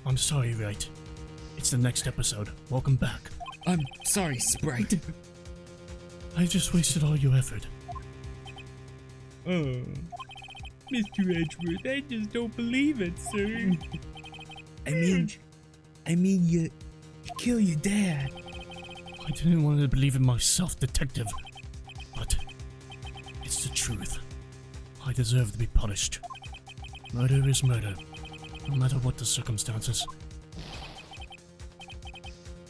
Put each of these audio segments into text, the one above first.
I'm sorry, Wright. It's the next episode. Welcome back. I'm sorry, Sprite. I just wasted all your effort. Oh, Mr. Edgeworth, I just don't believe it, sir. I mean, you kill your dad. I didn't want to believe in myself, Detective. But it's the truth. I deserve to be punished. Murder is murder, no matter what the circumstances.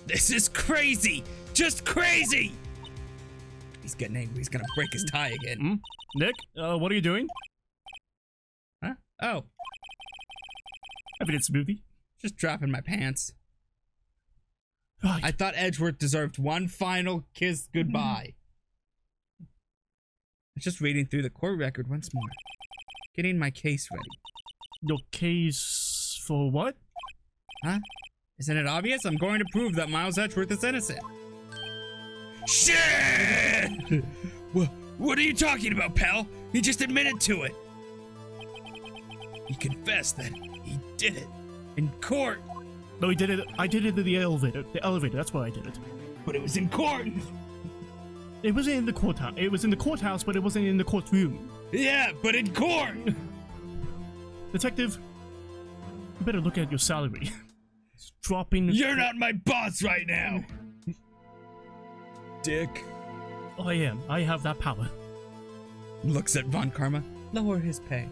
This is crazy! Just crazy! He's getting angry. He's gonna break his tie again. Nick, what are you doing? Huh? Oh, Evidence movie. just dropping my pants. Right. I thought Edgeworth deserved one final kiss goodbye. I was just reading through the court record once more. Getting my case ready. Your case for what? Huh? Isn't it obvious? I'm going to prove that Miles Edgeworth is innocent. Shit! What are you talking about, pal? He just admitted to it. He confessed that he did it in court. No, he did it. I did it in the elevator. The elevator, that's why I did it. But it was in court. It wasn't in the courthouse. It was in the courthouse, but it wasn't in the courtroom. Yeah, but in court. Detective, you better look at your salary. It's dropping. You're not my boss right now. Dick. I am. I have that power. Looks at Von Karma. Lower his pay.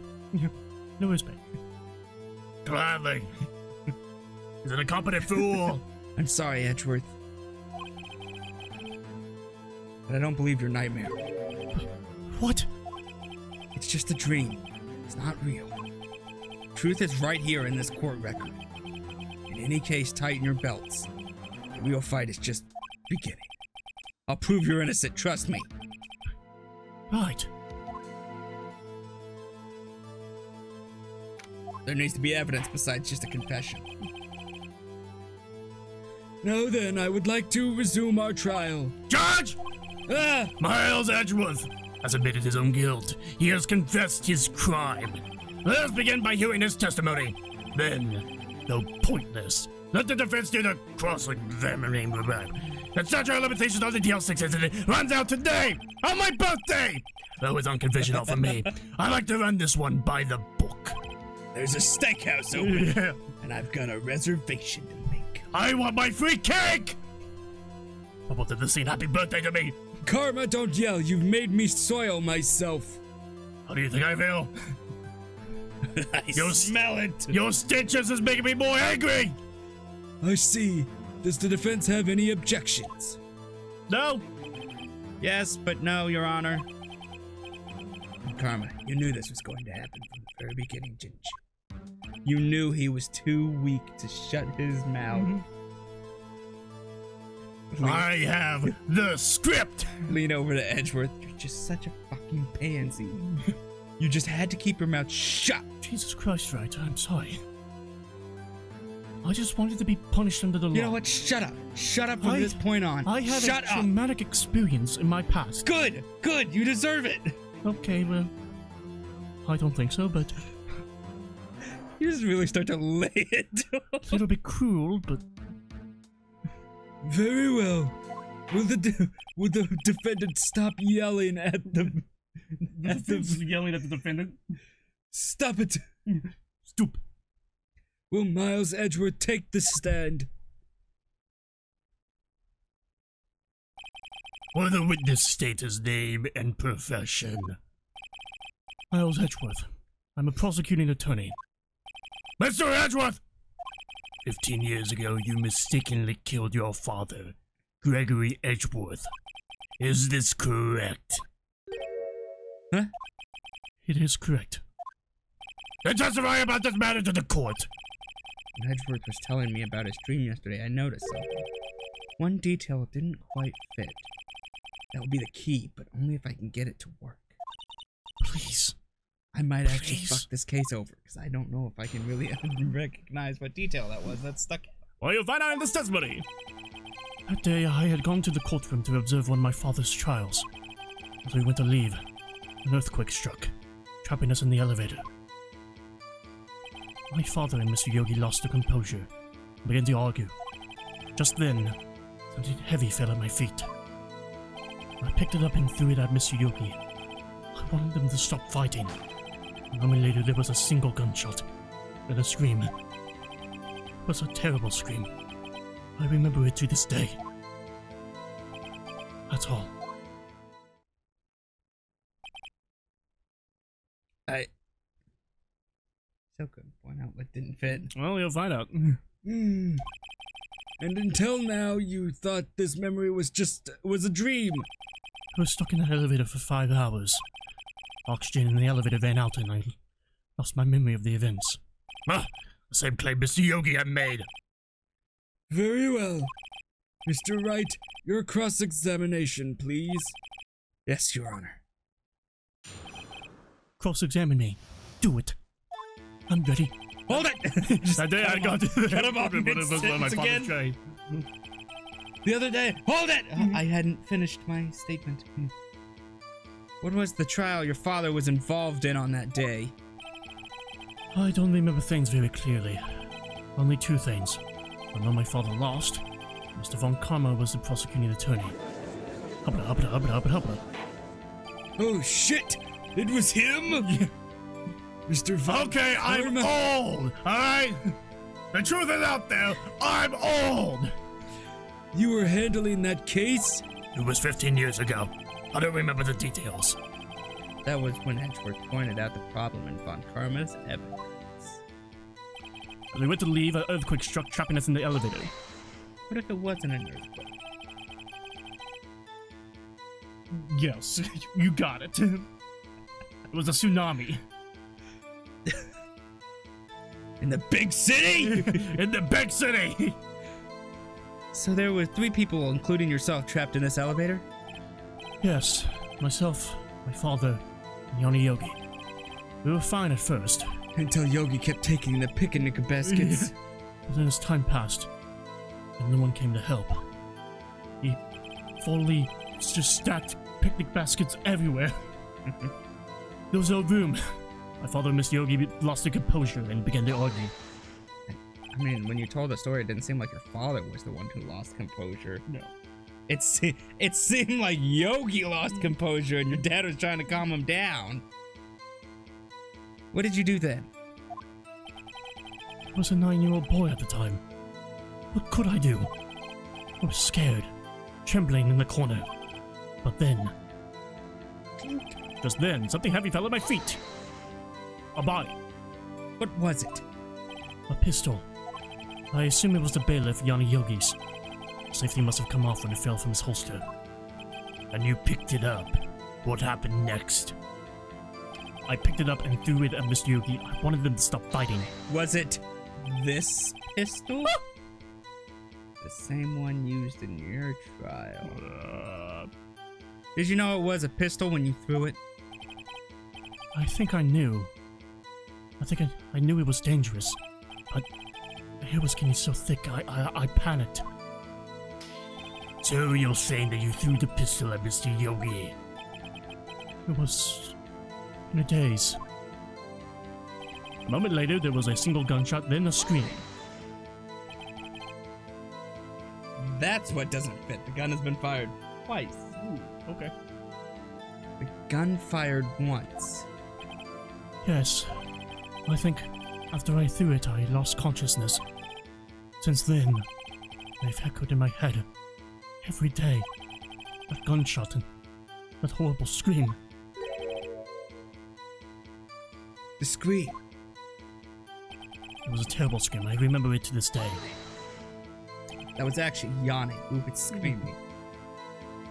No respect. Gladly. He's an incompetent fool. I'm sorry, Edgeworth. But I don't believe your nightmare. What? It's just a dream. It's not real. Truth is right here in this court record. In any case, tighten your belts. The real fight is just beginning. I'll prove you're innocent, trust me. Right. There needs to be evidence besides just a confession. Now then, I would like to resume our trial. Judge! Ah! Miles Edgeworth has admitted his own guilt. He has confessed his crime. Let us begin by hearing his testimony. Then, though pointless, let the defense do the cross-examining. The statute of limitations on the DL6 incident runs out today, on my birthday! Though it's unconventional for me, I like to run this one by the book. There's a steakhouse open, Yeah. and I've got a reservation to make. I want my free cake! I wanted to sing happy birthday to me. Karma, don't yell. You've made me soil myself. How do you think I feel? I smell it. Your stenches is making me more angry! I see. Does the defense have any objections? No! Yes, but no, Your Honor. Karma, you knew this was going to happen from the very beginning, didn't you? You knew he was too weak to shut his mouth. I have the script! Lean over to Edgeworth. You're just such a fucking pansy. You just had to keep your mouth shut. Jesus Christ, Wright, I'm sorry. I just wanted to be punished under the law. You know what? Shut up. Shut up from this point on. I had Shut a up. traumatic experience in my past. Good. Good. You deserve it. Okay, well, I don't think so, but You just really start to lay it down. a little bit cruel, but Very well. Will the defendant stop yelling at the yelling at the defendant. Stop it. Stupid. Will Miles Edgeworth take the stand? Will the witness state his name and profession? Miles Edgeworth. I'm a prosecuting attorney. Mr. Edgeworth! 15 years ago, you mistakenly killed your father, Gregory Edgeworth. Is this correct? Huh? It is correct. Then testify about this matter to the court. When Edgeworth was telling me about his dream yesterday, I noticed something. One detail didn't quite fit. That would be the key, but only if I can get it to work. Please. I might actually Please. fuck this case over, because I don't know if I can really recognize what detail that was. That's stuck. Well, you'll find out in this testimony. That day, I had gone to the courtroom to observe one of my father's trials. As we went to leave, an earthquake struck, trapping us in the elevator. My father and Mr. Yogi lost their composure and began to argue. Just then, something heavy fell at my feet. I picked it up and threw it at Mr. Yogi. I wanted them to stop fighting. A moment later, there was a single gunshot, then a scream. It was a terrible scream. I remember it to this day. That's all. So couldn't point out what didn't fit. Well, you'll find out. And until now, you thought this memory was a dream. I was stuck in an elevator for 5 hours. Oxygen in the elevator ran out and I lost my memory of the events. The same claim Mr. Yogi had made. Very well. Mr. Wright, your cross-examination, please. Yes, Your Honor. Cross-examine me. Do it. I'm ready. Hold it! I got cut him off mid-sentence again. The other day, hold it! I hadn't finished my statement. What was the trial your father was involved in on that day? I don't remember things very clearly. Only 2 things. I know my father lost. Mr. Von Karma was the prosecuting attorney. Hubba. Oh shit! It was him? Mr. Von Okay, I'm old, alright? The truth is out there. I'm old. You were handling that case? It was 15 years ago. I don't remember the details. That was when Edgeworth pointed out the problem in Von Karma's evidence. When we went to leave, an earthquake struck, trapping us in the elevator. What if it wasn't an earthquake? Yes, you got it. It was a tsunami. In the big city? In the big city! So there were 3 people, including yourself, trapped in this elevator? Yes, myself, my father, and Yanni Yogi. We were fine at first. Until Yogi kept taking the picnic baskets. But then as time passed, and no one came to help. He fully just stacked picnic baskets everywhere. There was no room. My father and Miss Yogi lost their composure and began to argue. I mean, when you told the story, it didn't seem like your father was the one who lost composure. No. It seemed like Yogi lost composure and your dad was trying to calm him down. What did you do then? I was a 9-year-old boy at the time. What could I do? I was scared, trembling in the corner. But then... Just then, something heavy fell at my feet. A body. What was it? A pistol. I assume it was the bailiff Yanni Yogi's. Safety must have come off when it fell from his holster. And you picked it up. What happened next? I picked it up and threw it at Mr. Yogi. I wanted them to stop fighting. Was it this pistol? The same one used in your trial. Did you know it was a pistol when you threw it? I think I knew. I knew it was dangerous. But the hair was getting so thick, I panicked. So you're saying that you threw the pistol at Mr. Yogi? It was... in a daze. A moment later, there was a single gunshot, then a scream. That's what doesn't fit. The gun has been fired twice. Ooh, okay. The gun fired once. Yes. I think after I threw it, I lost consciousness. Since then, they've echoed in my head. Every day. That gunshot and that horrible scream. The scream. It was a terrible scream. I remember it to this day. That was actually Yanni who was screaming.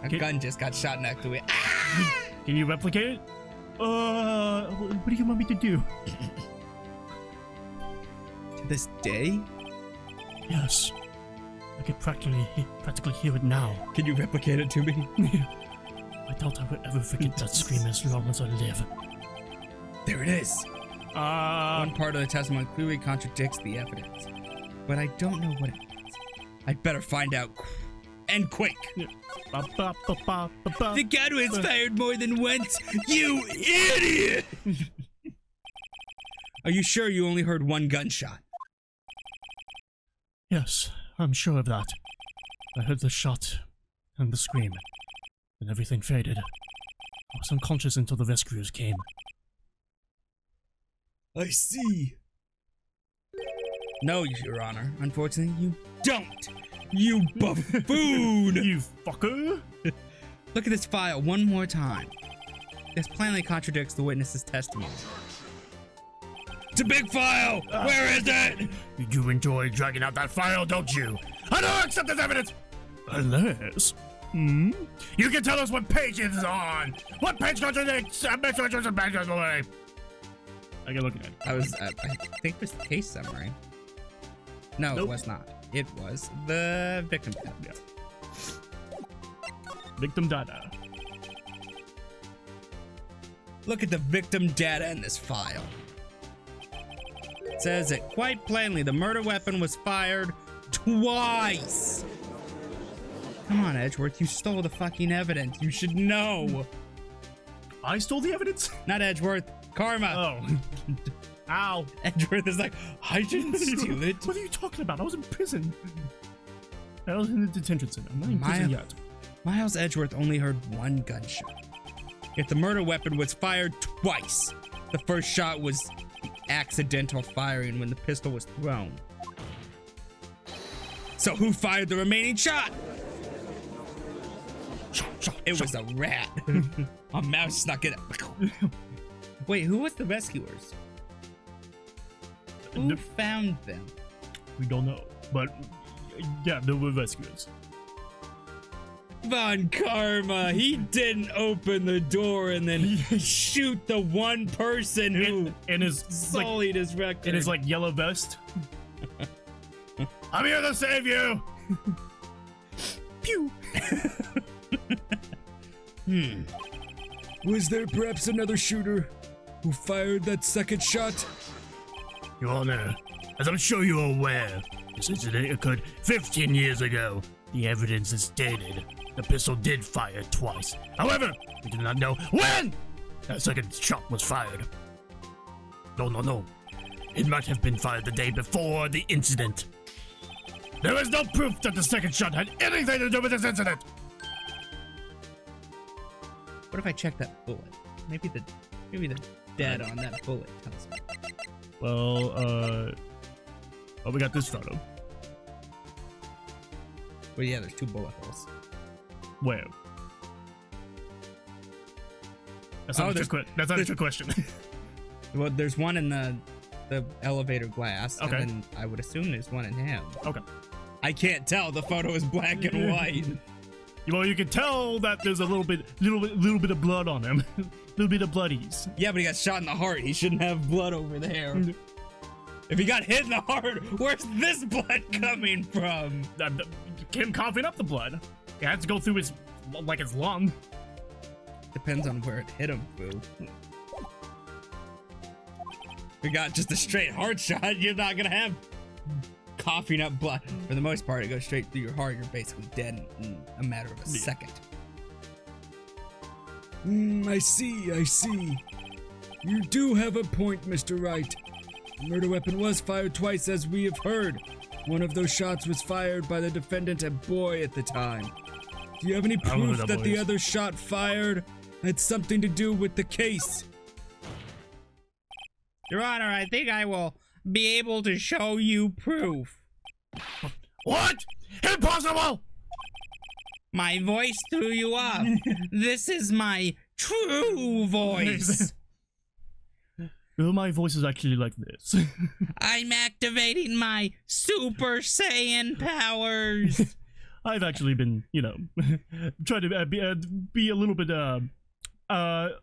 A gun just got shot next to it. Ah! Can you replicate it? What do you want me to do? To this day? Yes. I can practically hear it now. Can you replicate it to me? I doubt I would ever forget that scream as long as I live. There it is. One part of the testimony clearly contradicts the evidence, but I don't know what it means. I'd better find out, and quick. The gun was fired more than once, you idiot! Are you sure you only heard one gunshot? Yes, I'm sure of that. I heard the shot and the scream, and everything faded. I was unconscious until the rescuers came. I see. No, Your Honor. Unfortunately, you don't. You buffoon! You fucker! Look at this file one more time. This plainly contradicts the witness's testimony. It's a big file! Where is it? You do enjoy dragging out that file, don't you? I don't accept this evidence! Unless... You can tell us what page it's on! What page contradicts administrations and badges away? I can look at it. I think it was the case summary. No, nope. It was not. It was the victim data. Yeah. Victim data. Look at the victim data in this file. It says it quite plainly. The murder weapon was fired twice. Come on, Edgeworth. You stole the fucking evidence. You should know. I stole the evidence? Not Edgeworth. Karma. Oh. Ow. Edgeworth is like, I didn't steal it. What are you talking about? I was in prison. I was in the detention center. I'm not in prison yet. Miles Edgeworth only heard one gunshot. Yet the murder weapon was fired twice. The first shot was accidental firing when the pistol was thrown. So who fired the remaining shot? It was a rat. A mouse snuck it up. Wait, who was the rescuers? Who found them? We don't know, but yeah, there were rescuers. Von Karma, he didn't open the door and then shoot the one person who in his sullied his record. In his like yellow vest. I'm here to save you. Pew. Was there perhaps another shooter who fired that second shot? Your Honor, as I'm sure you are aware, this incident occurred 15 years ago. The evidence is stated the pistol did fire twice. However, we do not know when that second shot was fired. No. It might have been fired the day before the incident. There is no proof that the second shot had anything to do with this incident. What if I check that bullet? Maybe the data on that bullet tells me. Well, we got this photo. Well, yeah, there's two bullet holes. Where? That's not a trick question. Well, there's one in the elevator glass, okay. And then I would assume there's one in him. Okay. I can't tell. The photo is black and white. Well, you can tell that there's a little bit of blood on him. A little bit of bloodies. Yeah, but he got shot in the heart. He shouldn't have blood over there. If he got hit in the heart, where's this blood coming from? Him coughing up the blood. It had to go through his lung. Depends on where it hit him, boo. If we got just a straight heart shot, you're not gonna have coughing up blood. For the most part, it goes straight through your heart. You're basically dead in a matter of a second. I see. You do have a point, Mr. Wright. The murder weapon was fired twice, as we have heard. One of those shots was fired by the defendant, a boy at the time. Do you have any proof that the other shot fired had something to do with the case? Your Honor, I think I will be able to show you proof. What? Impossible! My voice threw you off. This is my true voice. Well, my voice is actually like this. I'm activating my Super Saiyan powers. I've actually been, trying to be a little bit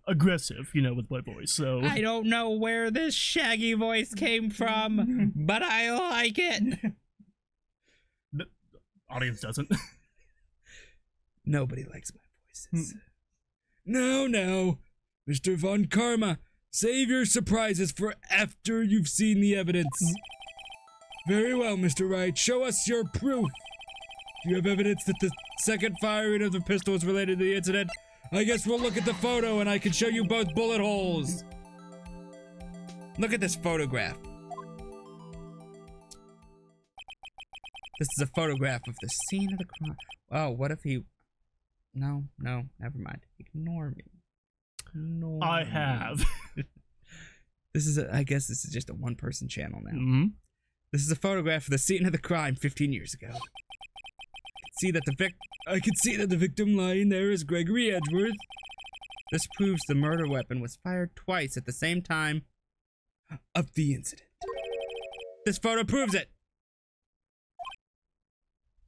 aggressive, with my voice. So I don't know where this shaggy voice came from, but I like it. The audience doesn't. Nobody likes my voices. No, Mr. Von Karma. Save your surprises for after you've seen the evidence. Very well, Mr. Wright. Show us your proof. Do you have evidence that the second firing of the pistol is related to the incident? I guess we'll look at the photo and I can show you both bullet holes. Look at this photograph. This is a photograph of the scene of the crime. Oh, what if he... No, never mind. Ignore me. I have. This is I guess this is just a one-person channel now. Mm-hmm. This is a photograph of the scene of the crime 15 years ago. I can see that the victim lying there is Gregory Edgeworth. This proves the murder weapon was fired twice at the same time of the incident. This photo proves it.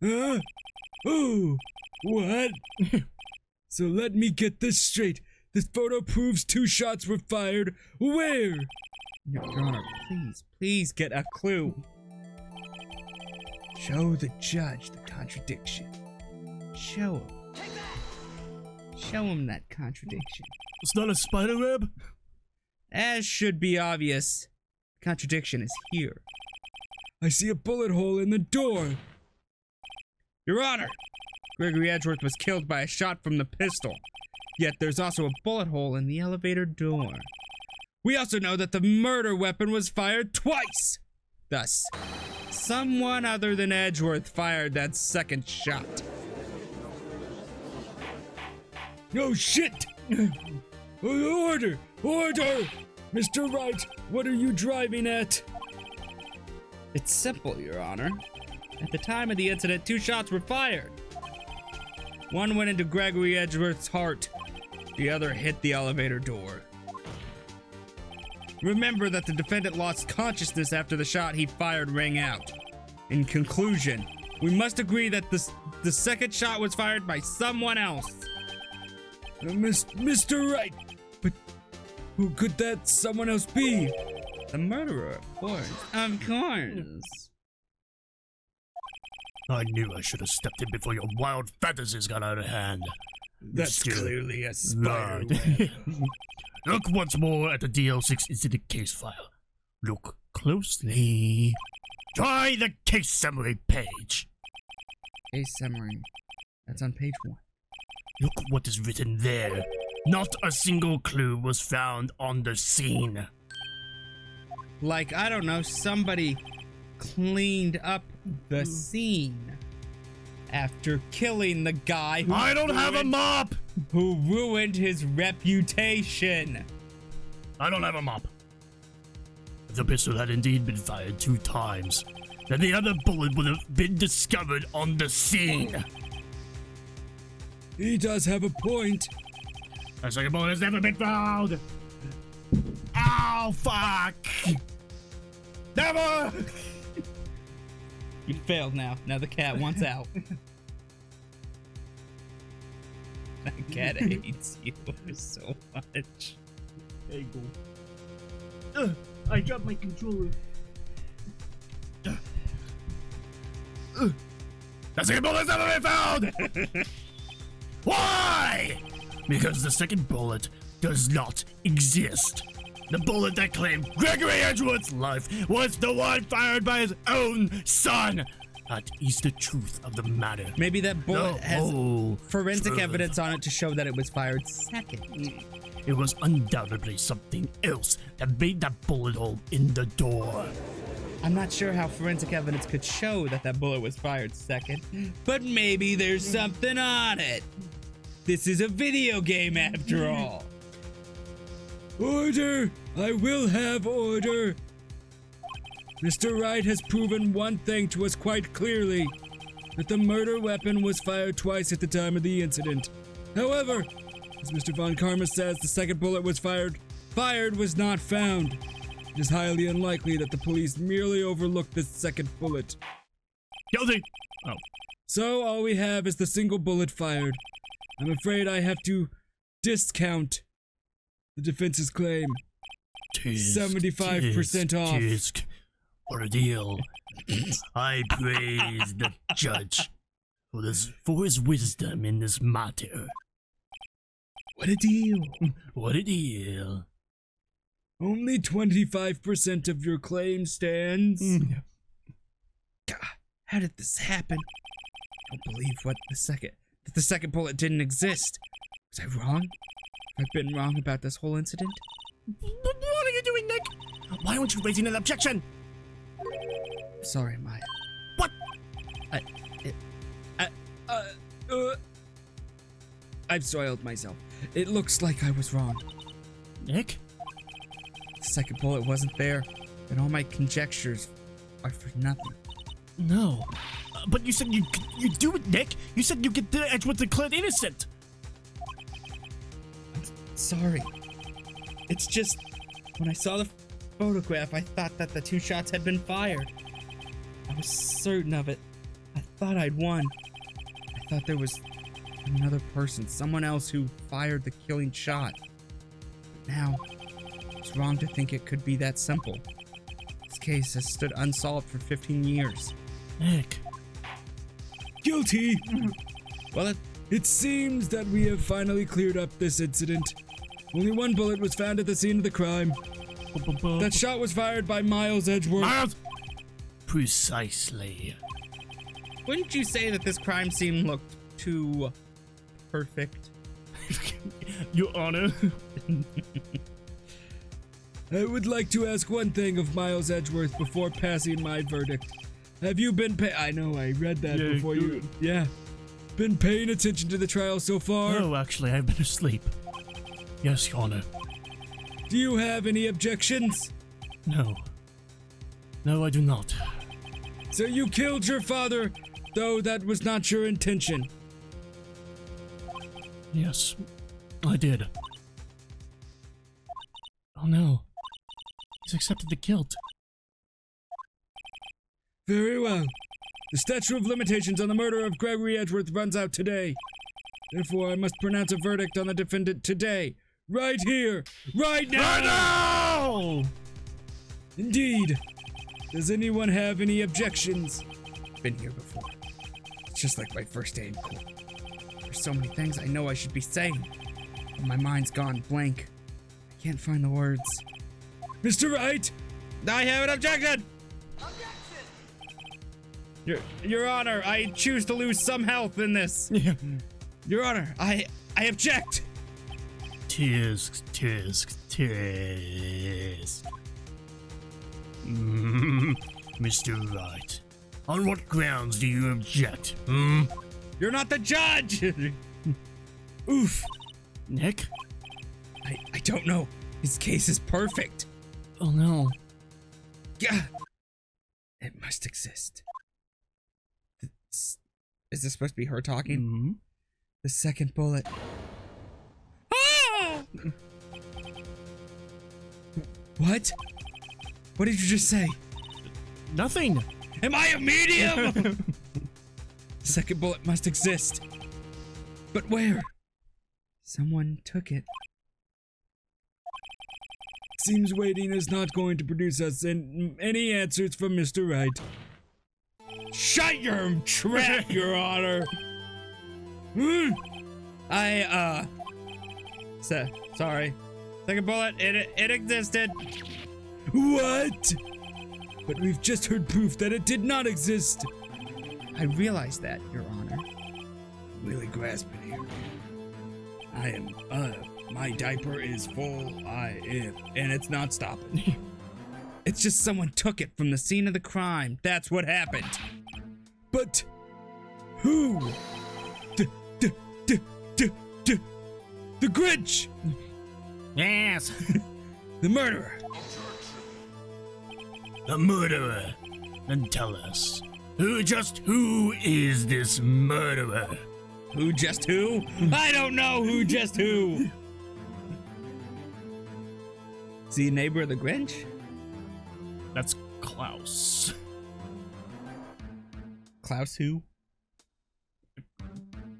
Oh, what? So let me get this straight. This photo proves 2 shots were fired. Where? Your Honor, please get a clue. Show the judge the contradiction. Show him. Show him that contradiction. It's not a spider web? As should be obvious, the contradiction is here. I see a bullet hole in the door. Your Honor, Gregory Edgeworth was killed by a shot from the pistol. Yet there's also a bullet hole in the elevator door. We also know that the murder weapon was fired twice. Thus, someone other than Edgeworth fired that second shot. Oh shit! Order! Order! Mr. Wright, what are you driving at? It's simple, Your Honor. At the time of the incident, 2 shots were fired. One went into Gregory Edgeworth's heart. The other hit the elevator door. Remember that the defendant lost consciousness after the shot he fired rang out. In conclusion, we must agree that the second shot was fired by someone else. Mr. Wright, but who could that someone else be? The murderer, of course. Of course. I knew I should have stepped in before your wild fantasies got out of hand. That's Mr. clearly a spider Right. web. Look once more at the DL6 incident case file. Look closely. Try the case summary page. Case summary. That's on page 1. Look what is written there. Not a single clue was found on the scene. Like, I don't know, somebody cleaned up the scene after killing the guy who I don't have a mop! who ruined his reputation. I don't have a mop. If the pistol had indeed been fired 2 times, then the other bullet would have been discovered on the scene. He does have a point. A second bullet has never been found. Ow, fuck! Never! You failed now. Now the cat wants out. That cat hates you so much. There you go. I dropped my controller. The second bullet has never been found! Why? Because the second bullet does not exist. The bullet that claimed Gregory Edgeworth's life was the one fired by his own son. That is the truth of the matter. Maybe that bullet has forensic truth. evidence on it to show that it was fired second. It was undoubtedly something else that made that bullet hole in the door. I'm not sure how forensic evidence could show that that bullet was fired second, but maybe there's something on it. This is a video game after all. Order! I will have order! Mr. Wright has proven one thing to us quite clearly, that the murder weapon was fired twice at the time of the incident. However, as Mr. Von Karma says, the second bullet was fired was not found. It is highly unlikely that the police merely overlooked the second bullet. Guilty! Oh. So all we have is the single bullet fired. I'm afraid I have to discount the defense's claim. 75% off. Tisk. What a deal. I praise the judge for his wisdom in this matter. What a deal. What a deal. Only 25% of your claim stands. God, how did this happen? I don't believe that the second bullet didn't exist. Was I wrong? Have I been wrong about this whole incident? What are you doing, Nick? Why aren't you raising an objection? Sorry, Maya. What? I've soiled myself. It looks like I was wrong. Nick? The second bullet wasn't there, and all my conjectures are for nothing. No. But you said you do it, Nick. You said you get the Edgeworth declared innocent. I'm sorry. It's just, when I saw the photograph, I thought that the 2 shots had been fired. I was certain of it. I thought I'd won. I thought there was another person, someone else who fired the killing shot. But now, it's wrong to think it could be that simple. This case has stood unsolved for 15 years. Nick. Guilty! Well, It seems that we have finally cleared up this incident. Only 1 bullet was found at the scene of the crime. That shot was fired by Miles Edgeworth. Miles! Precisely. wouldn't you say that this crime scene looked too perfect? Your Honor. I would like to ask one thing of Miles Edgeworth before passing my verdict. Have you been I know, I read that Yeah, before you... good. Yeah. Been paying attention to the trial so far? No, actually, I've been asleep. Yes, Your Honor. Do you have any objections? No. No, I do not. So you killed your father, though that was not your intention. Yes, I did. Oh no. He's accepted the guilt. Very well. The statute of limitations on the murder of Gregory Edgeworth runs out today. Therefore, I must pronounce a verdict on the defendant today. Right here. Right now. Right now! Indeed. Does anyone have any objections? Been here before. It's just like my first day in court. There's so many things I know I should be saying, but my mind's gone blank. I can't find the words. Mr. Wright? I have an objection! Your Honor, I choose to lose some health in this. Yeah. Your Honor, I object. Tisk, tisk, tisk. Mr. Wright, on what grounds do you object? You're not the judge. Oof. Nick? I don't know. His case is perfect. Oh no. Yeah. It must exist. Is this supposed to be her talking? The second bullet. Ah! What? What did you just say? Nothing. Am I a medium? The second bullet must exist. But where? Someone took it. Seems waiting is not going to produce us any answers from Mr. Wright. Shut your trap, Your Honor. Sorry. Second bullet, it existed. What? But we've just heard proof that it did not exist. I realize that, Your Honor. Really grasping here. I am, my diaper is full, and it's not stopping. It's just someone took it from the scene of the crime. That's what happened. But who? The Grinch! Yes. The murderer! The murderer. Then tell us, who is this murderer? Who just who? I don't know who just who. Is he a neighbor of the Grinch? That's Klaus. Klaus who?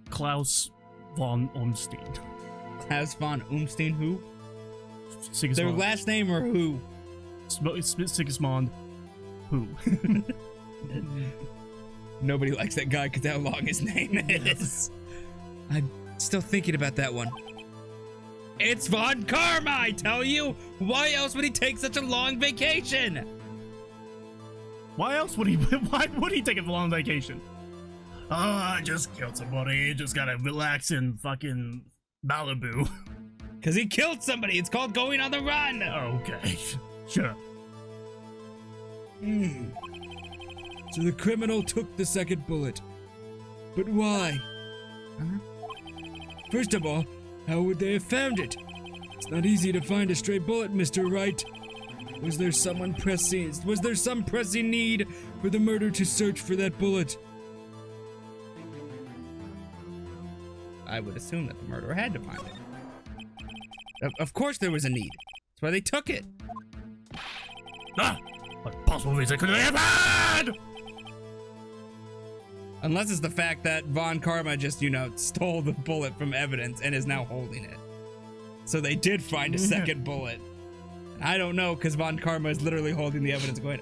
Klaus von Ormstein. Klaus von Umstein who? Sigismund. Their last name or who? Sigismund. Who? Nobody likes that guy because how long his name is. I'm still thinking about that one. It's Von Karma, I tell you! Why else would he take such a long vacation? Why would he take a long vacation? Oh, I just killed somebody. Just gotta relax in fucking Malibu. Because he killed somebody. It's called going on the run. Okay, sure. So the criminal took the second bullet. But why? Huh? First of all, how would they have found it? It's not easy to find a stray bullet, Mr. Wright. Was there some pressing need for the murderer to search for that bullet? I would assume that the murderer had to find it. Of course there was a need. That's why they took it. What possible reason could they have had? Unless it's the fact that Von Karma just, stole the bullet from evidence and is now holding it. So they did find a second bullet. I don't know, because Von Karma is literally holding the evidence going,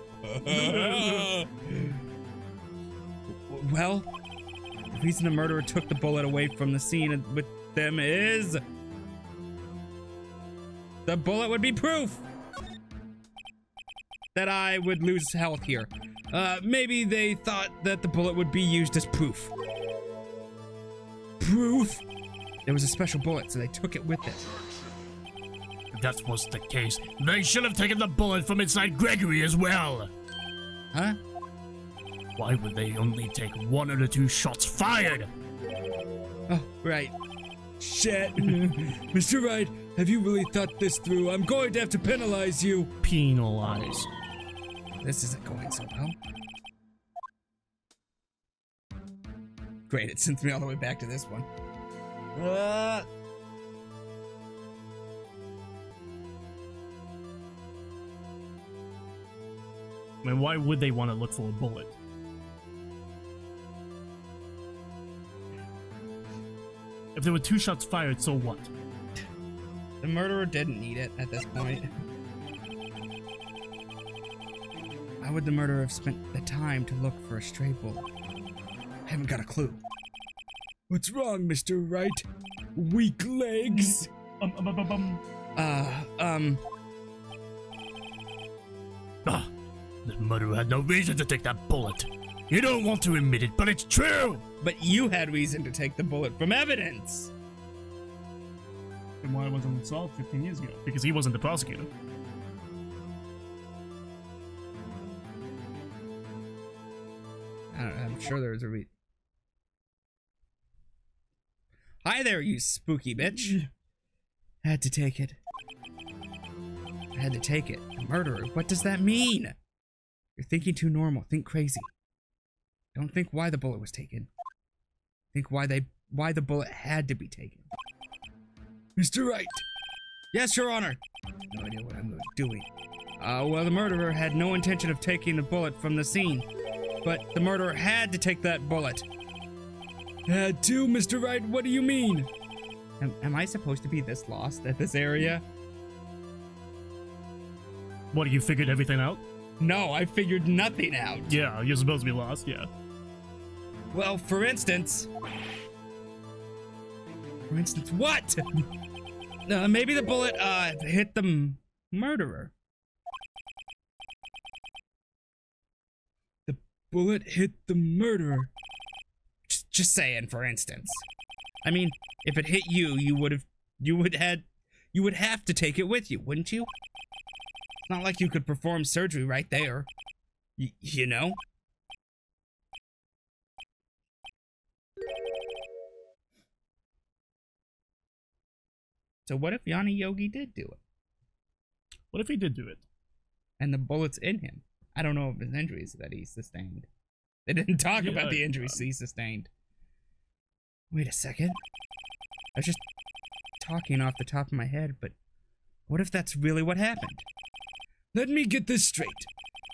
Well, the reason the murderer took the bullet away from the scene with them is... the bullet would be proof that I would lose health here. Maybe they thought that the bullet would be used as proof. Proof? There was a special bullet, so they took it with it. If that was the case, they should have taken the bullet from inside Gregory as well. Huh? Why would they only take 1 or 2 shots fired? Oh, right. Shit. Mr. Wright, have you really thought this through? I'm going to have to penalize you. Penalize. This isn't going so well. Great, it sends me all the way back to this one. I mean, why would they want to look for a bullet? If there were 2 shots fired, so what? The murderer didn't need it at this point. Why would the murderer have spent the time to look for a stray bullet? I haven't got a clue. What's wrong, Mr. Wright? Weak legs? The murderer had no reason to take that bullet. You don't want to admit it, but it's true! But you had reason to take the bullet from evidence. Then why wasn't it solved 15 years ago? Because he wasn't the prosecutor. I don't know, I'm sure there was a Hi there, you spooky bitch. I had to take it. I had to take it. A murderer, what does that mean? You're thinking too normal. Think crazy. Don't think why the bullet was taken. Think why the bullet had to be taken. Mr. Wright. Yes, Your Honor. No idea what I'm doing. Well, the murderer had no intention of taking the bullet from the scene, but the murderer had to take that bullet. Had to, Mr. Wright? What do you mean? Am I supposed to be this lost at this area? What, you figured everything out? No, I figured nothing out. Yeah, you're supposed to be lost, yeah. Well, for instance, what? Maybe the bullet, hit the murderer. The bullet hit the murderer. Just saying, for instance. I mean, if it hit you, you would have to take it with you, wouldn't you? It's not like you could perform surgery right there. You know? So what if Yanni Yogi did do it? What if he did do it? And the bullet's in him? I don't know of his injuries that he sustained. They didn't talk about the injuries he sustained. Wait a second. I was just talking off the top of my head, but what if that's really what happened? Let me get this straight.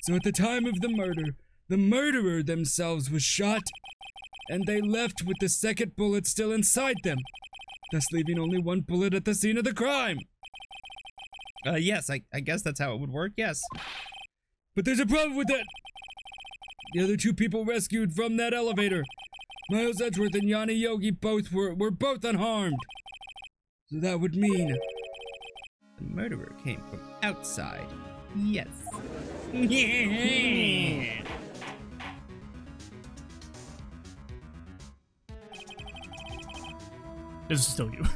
So at the time of the murder, the murderer themselves was shot, and they left with the second bullet still inside them, thus leaving only 1 bullet at the scene of the crime. Yes, I guess that's how it would work, yes. But there's a problem with that. The other 2 people rescued from that elevator, Miles Edgeworth and Yanni Yogi, were both unharmed. So that would mean the murderer came from outside. Yes. Yeah. This is still you.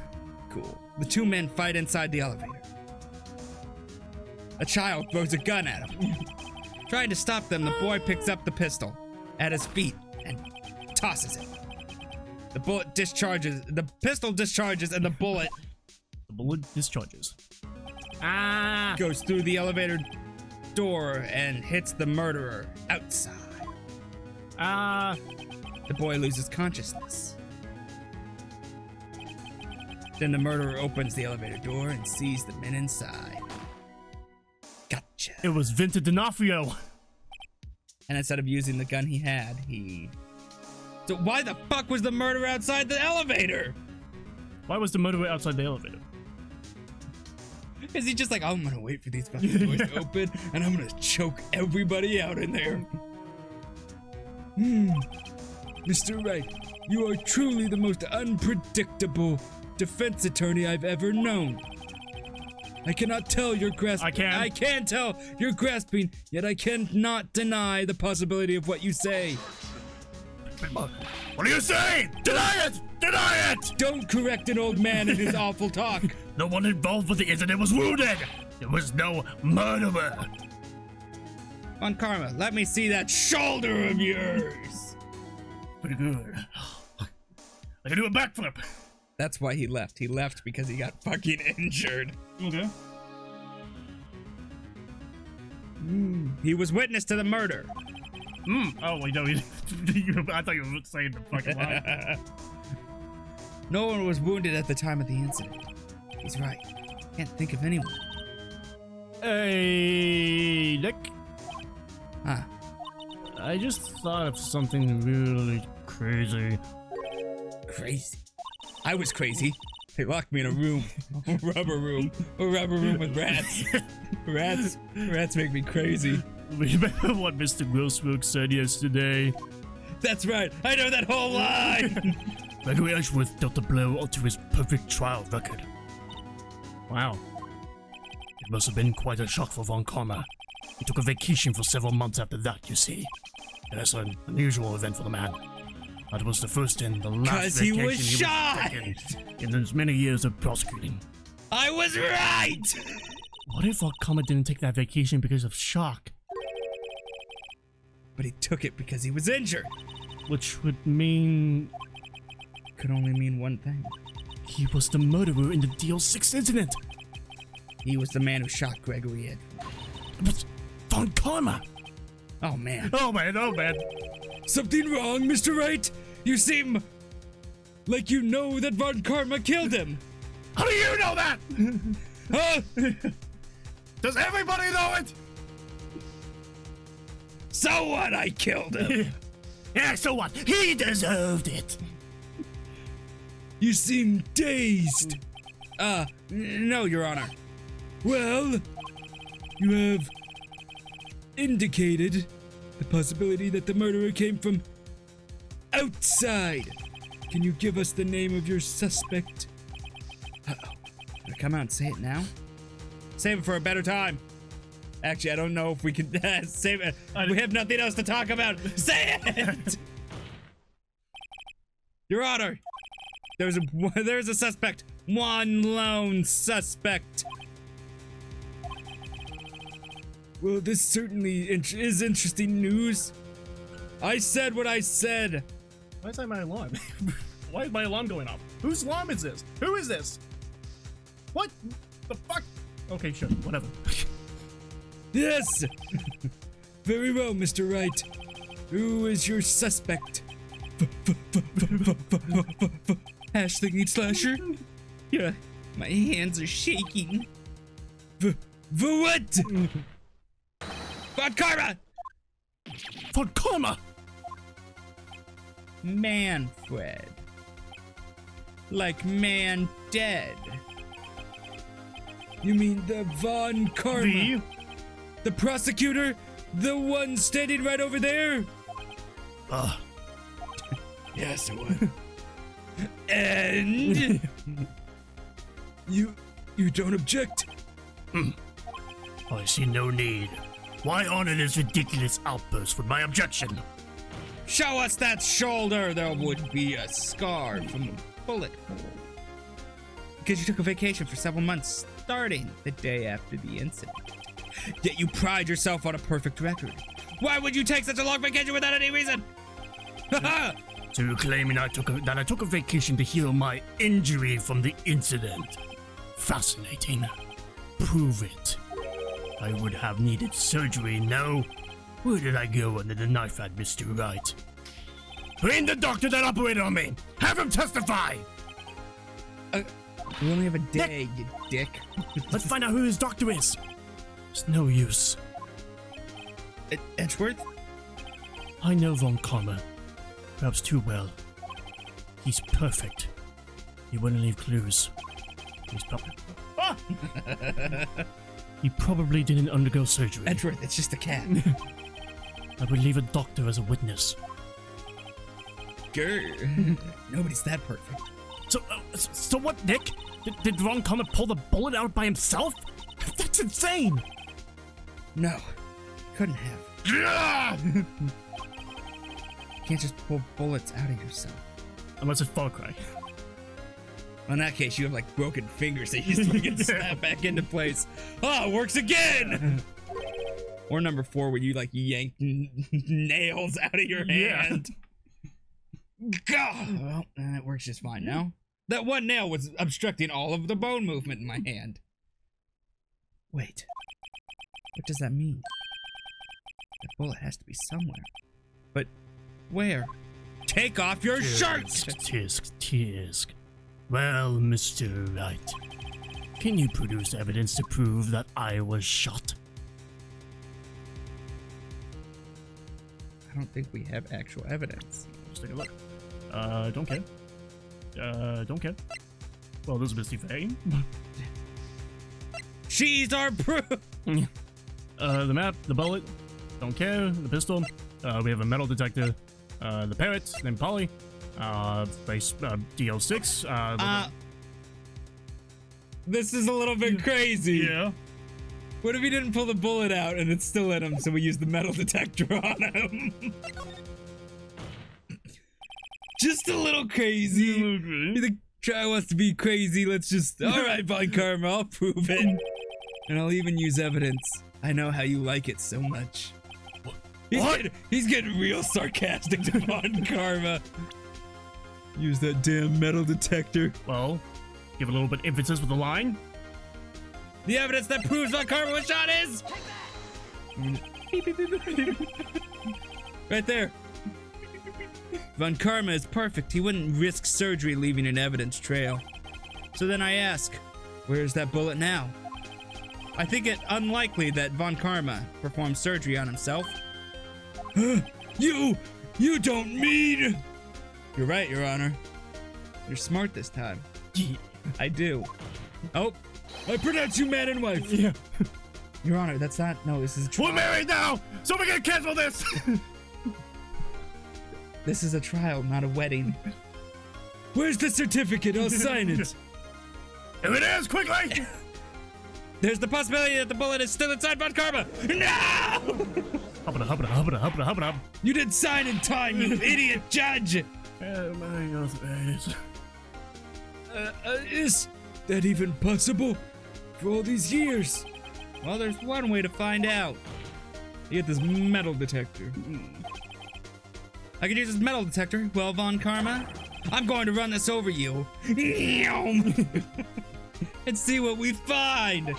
Cool. The 2 men fight inside the elevator. A child throws a gun at him. Trying to stop them, the boy picks up the pistol at his feet and tosses it. The pistol discharges, and the bullet discharges. Goes through the elevator door and hits the murderer outside. The boy loses consciousness. Then the murderer opens the elevator door and sees the men inside. Gotcha. It was Vincent D'Onofrio. And instead of using the gun he had, So why the fuck was the murderer outside the elevator? Why was the murderer outside the elevator? Is he just like, I'm gonna wait for these fucking doors to open and I'm gonna choke everybody out in there? Mr. Wright, you are truly the most unpredictable defense attorney I've ever known. I cannot tell you're grasping. I can tell you're grasping, yet I cannot deny the possibility of what you say. What are you saying? Deny it! Deny it! Don't correct an old man in his awful talk. No one involved with the incident was wounded. There was no murderer. On Karma, let me see that shoulder of yours. Pretty good. I can do a backflip. That's why he left. He left because he got fucking injured. Okay. He was witness to the murder. Oh, wait, no. I thought you were saying the fucking line. No one was wounded at the time of the incident. He's right. Can't think of anyone. Hey, Nick. Huh. I just thought of something really crazy. Crazy? I was crazy. They locked me in a room. A rubber room with rats. Rats make me crazy. Remember what Mr. Grossberg said yesterday? That's right. I know that whole line. Gregory Ashworth dealt a blow onto his perfect trial record. Wow. It must have been quite a shock for Von Karma. He took a vacation for several months after that, you see. And that's an unusual event for the man. That was the first and the last vacation he was shot! taken in his many years of prosecuting. I was right! What if Von Karma didn't take that vacation because of shock? But he took it because he was injured. Which would mean... Could only mean one thing. He was the murderer in the DL6 incident. He was the man who shot Gregory Ed. But Von Karma! Oh man. Oh man. Something wrong, Mr. Wright? You seem like you know that Von Karma killed him. How do you know that? Huh? Does everybody know it? So what? I killed him. Yeah, so what? He deserved it. You seem dazed. No, Your Honor. Well, you have indicated the possibility that the murderer came from outside. Can you give us the name of your suspect? Uh-oh. Can I come out and say it now? Save it for a better time. Actually, I don't know if we can save it. We have nothing else to talk about. Say it! Your Honor, there's a suspect. One lone suspect. Well, this certainly is interesting news. I said what I said. Why is that my alarm? Why is my alarm going off? Whose alarm is this? Who is this? What the fuck? Okay, sure, whatever. Yes! Very well, Mr. Wright. Who is your suspect? Hashtag slasher? Yeah, my hands are shaking. What? Von Karma! Von Karma! Manfred. Like man dead. You mean the Von Karma? The prosecutor? The one standing right over there? Yes, it would. And You don't object? I see no need. Why honor this ridiculous outburst with my objection? show us that shoulder. There would be a scar from the bullet hole. Because you took a vacation for several months, starting the day after the incident. Yet you pride yourself on a perfect record. Why would you take such a long vacation without any reason? So you're claiming that I took a vacation to heal my injury from the incident. Fascinating. Prove it. I would have needed surgery, no? Where did I go under the knife at, Mr. Wright? Bring the doctor that operated on me! Have him testify! We only have a day, you dick. Let's find out who his doctor is. It's no use. Edgeworth? I know Von Karma. Perhaps too well. He's perfect. He wouldn't leave clues. He's probably... Ah! He probably didn't undergo surgery. Edgeworth, it's just a cat. I would leave a doctor as a witness. Grr. Nobody's that perfect. So what, Nick? Did Von Karma pull the bullet out by himself? That's insane! No, couldn't have. Yeah! You can't just pull bullets out of yourself. Unless it's Far Cry. Well, in that case, you have like broken fingers that you just fucking snap back into place. Oh, it works again! Or number 4, where you like yank nails out of your hand. God! Well, it works just fine now. That one nail was obstructing all of the bone movement in my hand. Wait. What does that mean? The bullet has to be somewhere. But where? Take off your shirt! Tisk. Well, Mr. Wright, can you produce evidence to prove that I was shot? I don't think we have actual evidence. Let's take a look. Don't care. Don't care. Well, this is Misty Faye. She's our proof! The map, the bullet, don't care. The pistol, we have a metal detector. The parrot named Polly. Face DL6. This is a little bit crazy. Yeah. What if he didn't pull the bullet out and it's still in him, so we use the metal detector on him? Just a little crazy. You think Try wants to be crazy? Let's just... Alright, Von Karma, I'll prove it. And I'll even use evidence. I know how you like it so much. He's getting real sarcastic to Von Karma. Use that damn metal detector. Well, give a little bit emphasis with the line. The evidence that proves Von Karma was shot is... Right there. Von Karma is perfect. He wouldn't risk surgery leaving an evidence trail. So then I ask, where's that bullet now? I think it unlikely that Von Karma performed surgery on himself. You don't mean... You're right, Your Honor. You're smart this time. I do. Oh, I pronounce you man and wife. Yeah. Your Honor, that's not... No, this is a trial. We're married now, so we can cancel this. This is a trial, not a wedding. Where's the certificate? I'll sign it. If it is, quickly. There's the possibility that the bullet is still inside Von Karma. No! Hubba. You didn't sign in time, you idiot judge! Oh my God. Is that even possible? For all these years? Well, there's one way to find out. You get this metal detector. I can use this metal detector. Well, Von Karma, I'm going to run this over you. And see what we find.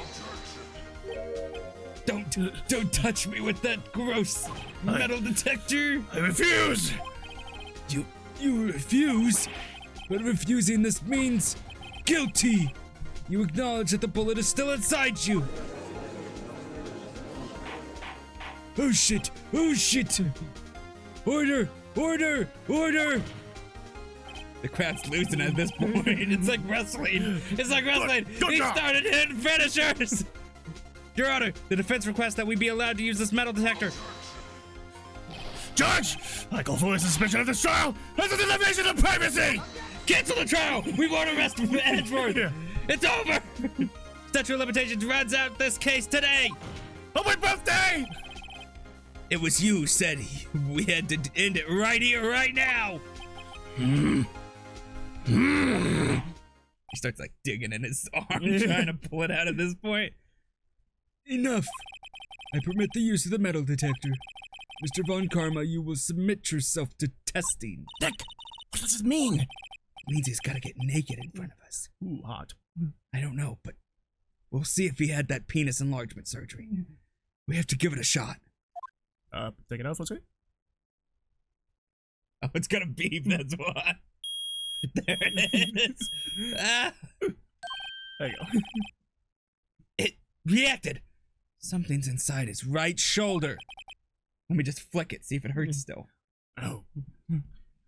Don't touch me with that gross metal detector. I refuse. You refuse? But refusing this means guilty. You acknowledge that the bullet is still inside you. Oh shit! Oh shit! Order! Order! Order! The crowd's losing at this point. It's like wrestling. It's like wrestling. He started hitting finishers. Your Honor, the defense requests that we be allowed to use this metal detector. Judge, I call for a suspension of this trial as a invasion of privacy. Cancel the trial. We won't arrest Edgeworth. Yeah. It's over. Statute of limitations runs out this case today. On my birthday. It was you who said we had to end it right here, right now. He starts like digging in his arm, trying to pull it out at this point. Enough. I permit the use of the metal detector. Mr. Von Karma, you will submit yourself to testing. Dick, what does this mean? It means he's gotta get naked in front of us. Ooh, hot. I don't know, but we'll see if he had that penis enlargement surgery. We have to give it a shot. Take it off, let's see. Oh, it's gonna beep, that's why. There it is. Ah, There you go. it reacted. Something's inside his right shoulder. Let me just flick it, see if it hurts still. Oh,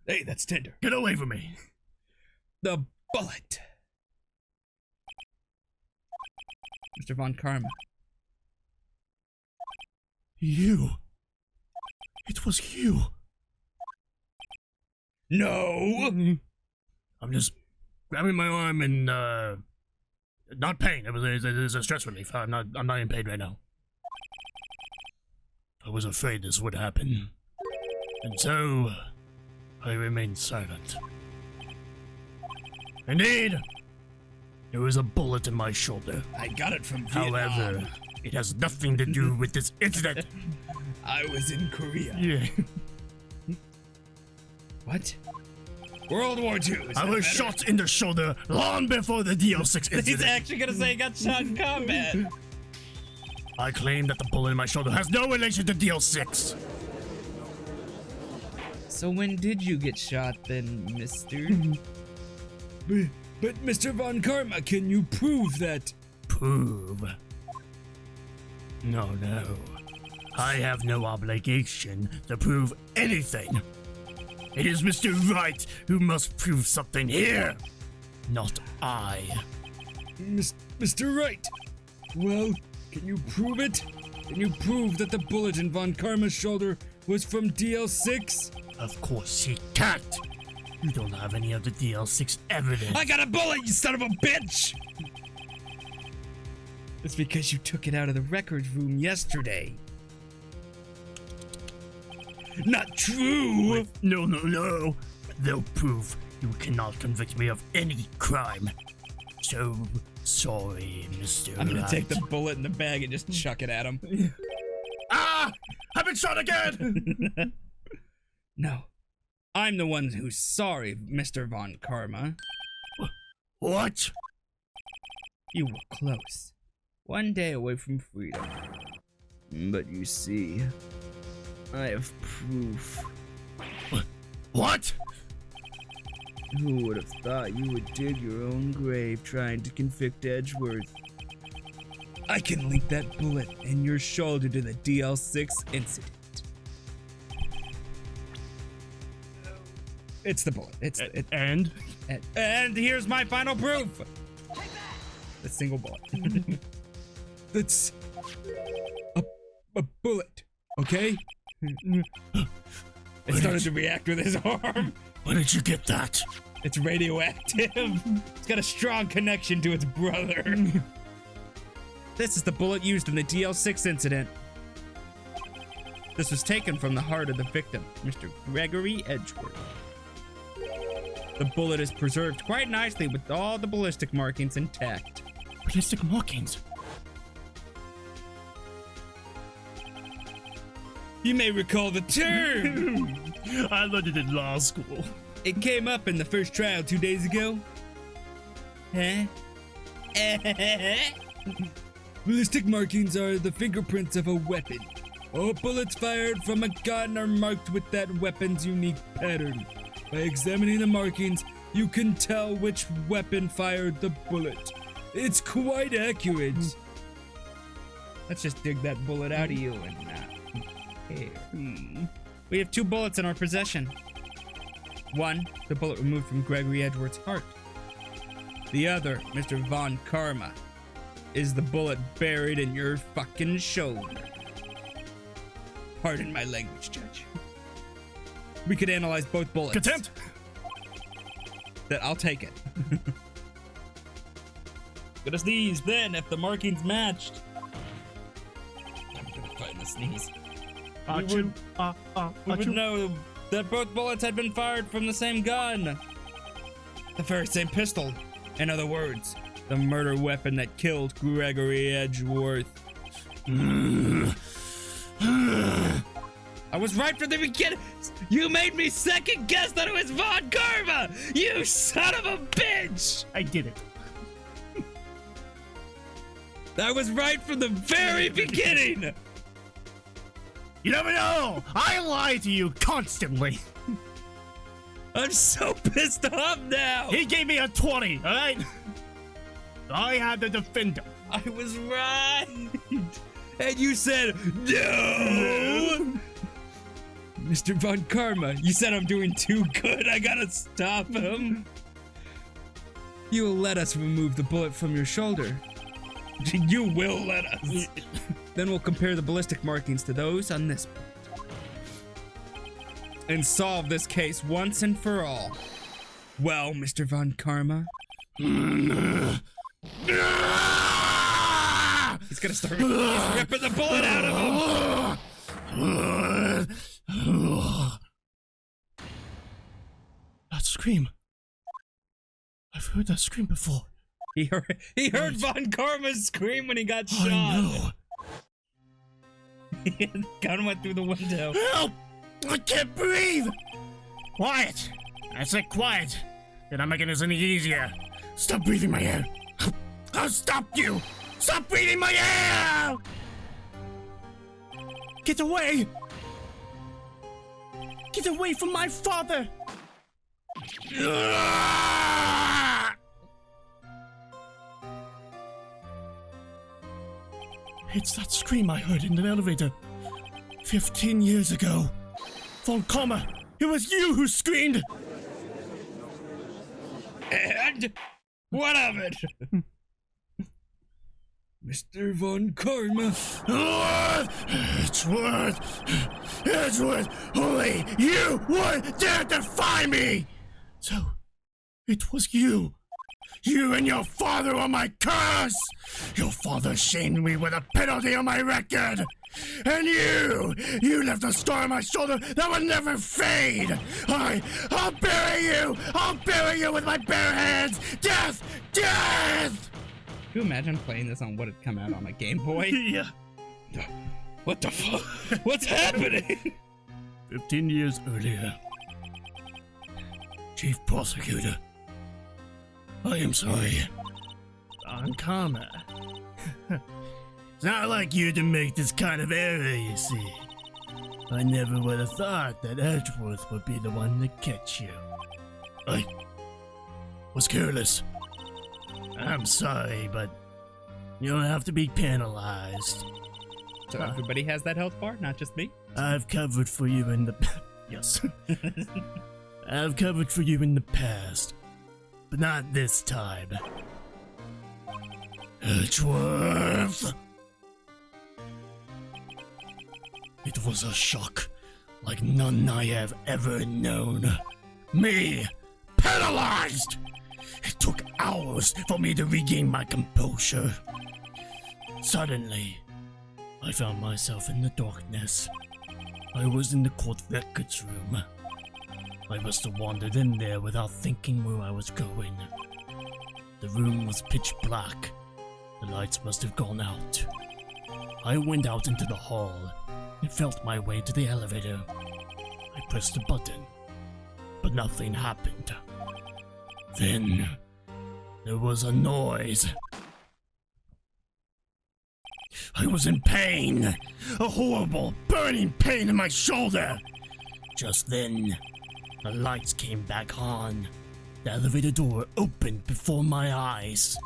Hey, that's tender. get away from me. The bullet. Mr. Von Karma. You. It was you. No! I'm just grabbing my arm and, not pain. It was a stress relief. I'm not in pain right now. I was afraid this would happen. And so, I remained silent. Indeed, there was a bullet in my shoulder. I got it from Vietnam. However, it has nothing to do with this incident. I was in Korea. Yeah. What? World War II. I was shot in the shoulder long before the DL6 incident. He's actually gonna say he got shot in combat. I claim that the bullet in my shoulder has no relation to DL6. So when did you get shot then, mister? But Mr. Von Karma, can you prove that? Prove? No. I have no obligation to prove anything. It is Mr. Wright who must prove something here, not I. Mr. Wright? Well, can you prove it? Can you prove that the bullet in Von Karma's shoulder was from DL6? Of course he can't. You don't have any of the DL6 evidence. I got a bullet, you son of a bitch! It's because you took it out of the records room yesterday. Not true! No. They'll prove you cannot convict me of any crime. So sorry, Mr. I'm gonna Wright. take the bullet in the bag and just chuck it at him. Ah! I've been shot again! No. I'm the one who's sorry, Mr. Von Karma. What? You were close. One day away from freedom. But you see, I have proof. What? Who would have thought you would dig your own grave trying to convict Edgeworth? I can link that bullet in your shoulder to the DL6 incident. It's the bullet. And? And here's my final proof. The single bullet. That's a bullet, okay? It started to react with his arm. Where did you get that? It's radioactive. It's got a strong connection to its brother. This is the bullet used in the DL6 incident. This was taken from the heart of the victim, Mr. Gregory Edgeworth. The bullet is preserved quite nicely with all the ballistic markings intact. Ballistic markings? You may recall the term. I learned it in law school. It came up in the first trial 2 days ago. Huh? Ballistic markings are the fingerprints of a weapon. All bullets fired from a gun are marked with that weapon's unique pattern. By examining the markings, you can tell which weapon fired the bullet. It's quite accurate. Let's just dig that bullet out of you and here. We have 2 bullets in our possession. One, the bullet removed from Gregory Edgeworth's heart. The other, Mr. Von Karma, is the bullet buried in your fucking shoulder. Pardon my language, Judge. We could analyze both bullets. Contempt? That I'll take it. Good as these, then, if the markings matched. I'm gonna find the sneeze. We would know that both bullets had been fired from the same gun. The very same pistol. In other words, the murder weapon that killed Gregory Edgeworth. was right from the beginning. You made me second guess that it was Von Karma. You son of a bitch. I did it. That was right from the very beginning. You never know. I lie to you constantly. I'm so pissed off now. He gave me a 20, all right? I had to defend him. I was right. And you said, no. Mr. Von Karma, you said I'm doing too good. I gotta stop him. You will let us remove the bullet from your shoulder. You will let us. Then we'll compare the ballistic markings to those on this point. And solve this case once and for all. Well, Mr. Von Karma. He's gonna start ripping the bullet out of him. That scream. I've heard that scream before. He heard Von Karma's scream when he got shot. I know. The gun went through the window. Help! I can't breathe! Quiet! I said quiet. You're not making this any easier. Stop breathing my air. I'll stop you! Stop breathing my air! Get away! Get away from my father! It's that scream I heard in the elevator 15 years ago. Von Karma, it was you who screamed! And what of it? Mr. Von Karma. Edgeworth, only you would dare defy me! So, it was you. You and your father are my curse! Your father shamed me with a penalty on my record! And you left a scar on my shoulder that would never fade! I'll bury you! I'll bury you with my bare hands! Death! Death! Can you imagine playing this on what had come out on a Game Boy? Yeah. What the fuck? What's happening? 15 years earlier. Chief Prosecutor. I am sorry. Von Karma. It's not like you to make this kind of error, you see. I never would have thought that Edgeworth would be the one to catch you. I was careless. I'm sorry, but you don't have to be penalized. So everybody has that health bar, not just me? I've covered for you in the... Yes. I've covered for you in the past. But not this time. Edgeworth! It was a shock like none I have ever known. Me, penalized! It took hours for me to regain my composure. Suddenly, I found myself in the darkness. I was in the court records room. I must have wandered in there without thinking where I was going. The room was pitch black. The lights must have gone out. I went out into the hall and felt my way to the elevator. I pressed a button, but nothing happened. Then, there was a noise. I was in pain, a horrible, burning pain in my shoulder. Just then, the lights came back on. The elevator door opened before my eyes.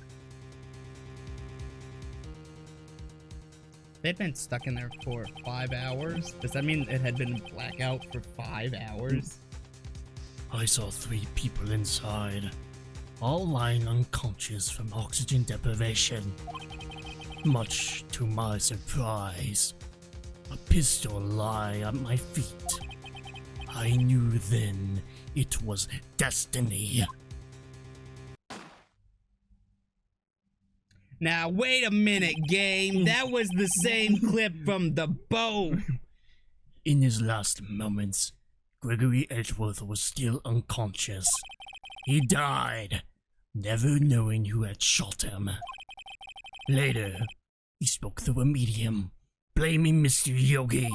They'd been stuck in there for 5 hours. Does that mean it had been blackout for 5 hours? I saw 3 people inside, all lying unconscious from oxygen deprivation. Much to my surprise, a pistol lay at my feet. I knew then it was destiny. Now, wait a minute, game. That was the same clip from the boat. In his last moments, Gregory Edgeworth was still unconscious. He died, never knowing who had shot him. Later, he spoke through a medium, blaming Mr. Yogi.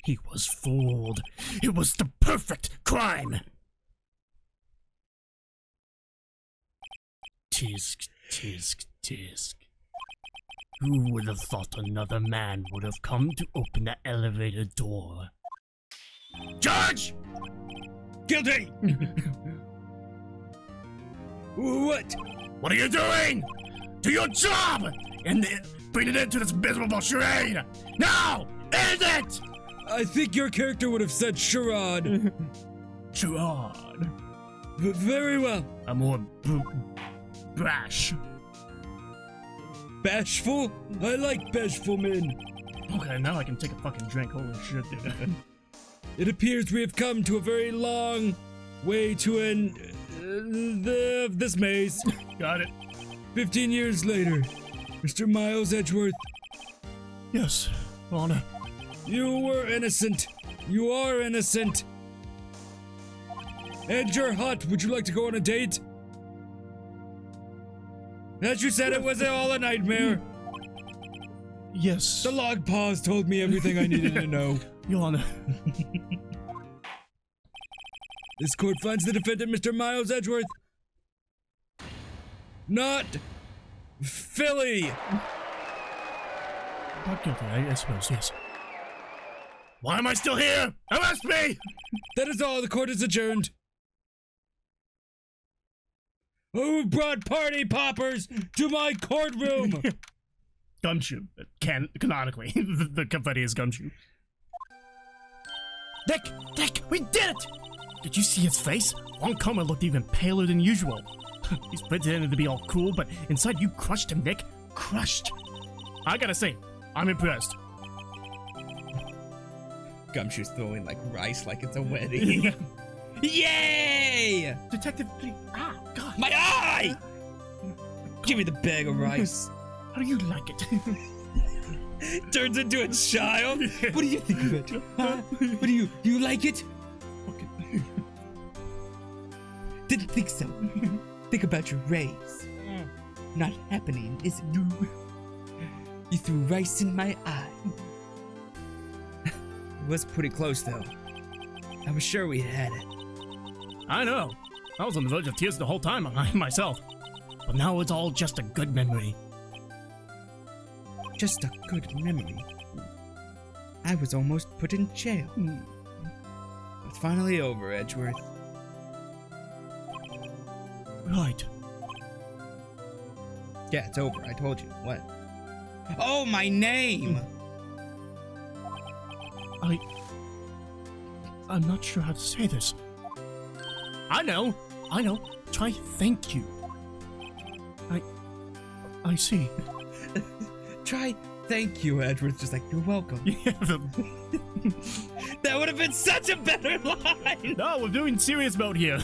He was fooled. It was the perfect crime. Tisk, tisk, tisk. Who would have thought another man would have come to open the elevator door? Judge! Guilty! What? What are you doing? Do your job! And bring it into this miserable charade! Now! End it! I think your character would have said charade. Charade. Very well. I'm more brash. Bashful? I like bashful men. Okay, now I can take a fucking drink. Holy shit, dude. It appears we have come to a very long way to end this maze. Got it. 15 years later, Mr. Miles Edgeworth. Yes, Your Honor. You were innocent. You are innocent. And you're hot. Would you like to go on a date? As you said, it was all a nightmare. Yes. The log pause told me everything I needed to know. Your Honor. This court finds the defendant, Mr. Miles Edgeworth, not Philly. Not guilty, I suppose, yes. Why am I still here? Arrest me! That is all. The court is adjourned. Who brought party poppers to my courtroom? Gumshoe. Canonically. the confetti is Gumshoe. Dick, we did it! Did you see his face? On camera looked even paler than usual. He's pretending to be all cool, but inside you crushed him, Nick. Crushed. I gotta say, I'm impressed. Gumshoe's throwing like rice like it's a wedding. Yay! Detective, ah, God. My eye! Give me the bag of rice. How do you like it? Turns into a child. What do you think of it? Huh? What do you like it? Okay. Didn't think so. Think about your raise. Not happening, is it? You threw rice in my eye. It was pretty close though. I was sure we had it. I know. I was on the verge of tears the whole time myself. But now it's all just a good memory. Just a good memory. I was almost put in jail. It's finally over, Edgeworth. Right. Yeah, it's over. I told you. What? Oh, my name! I'm not sure how to say this. I know. Try thank you. I see. Try thank you, Edgeworth. Just like, you're welcome. Yeah, That would have been such a better line! no, we're doing serious mode here.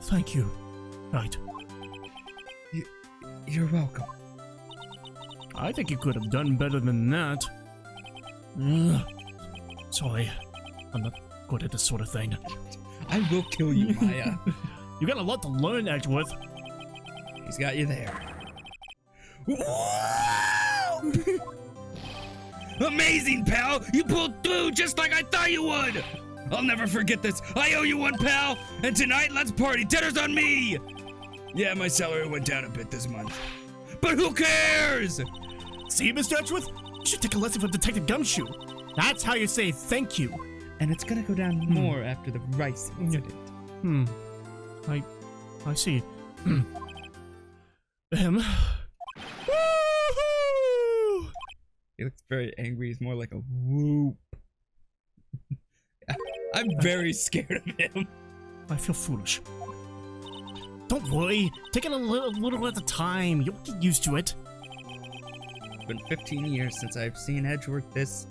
Thank you. Right. You're welcome. I think you could have done better than that. Sorry. I'm not good at this sort of thing. I will kill you, Maya. You got a lot to learn, Edgeworth. He's got you there. Amazing, pal! You pulled through just like I thought you would! I'll never forget this. I owe you one, pal! And tonight, let's party. Dinner's on me! Yeah, my salary went down a bit this month. But who cares? See, Mr. Edgeworth? You should take a lesson from Detective Gumshoe. That's how you say thank you. And it's gonna go down more after the rice incident. I see. Woohoo! He looks very angry. He's more like a whoop. I'm very scared of him. I feel foolish. Don't worry. Take it a little at a time. You'll get used to it. It's been 15 years since I've seen Edgeworth this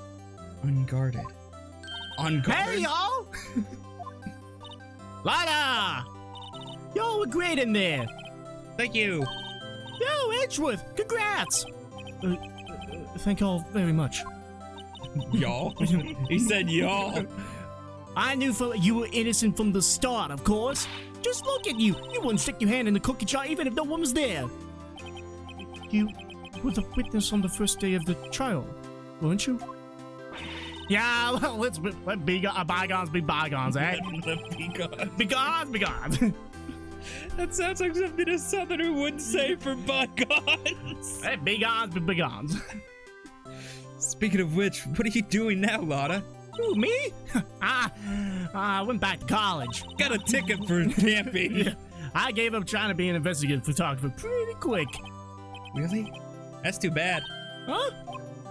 unguarded. Unguarded? Hey, y'all! Lila! Y'all were great in there. Thank you. Yo, Edgeworth, congrats! Thank y'all very much. Y'all? He said y'all. I knew you were innocent from the start, of course. Just look at you. You wouldn't stick your hand in the cookie jar even if no one was there. You were the witness on the first day of the trial, weren't you? Yeah, well, let bygones be bygones, eh? Bygones, bygones. That sounds like something a southerner would say for bygones. Hey, bygones be bygones. Speaking of which, what are you doing now, Lotta? Who, me? I went back to college. Got a ticket for camping. Yeah, I gave up trying to be an investigative photographer pretty quick. Really? That's too bad. Huh?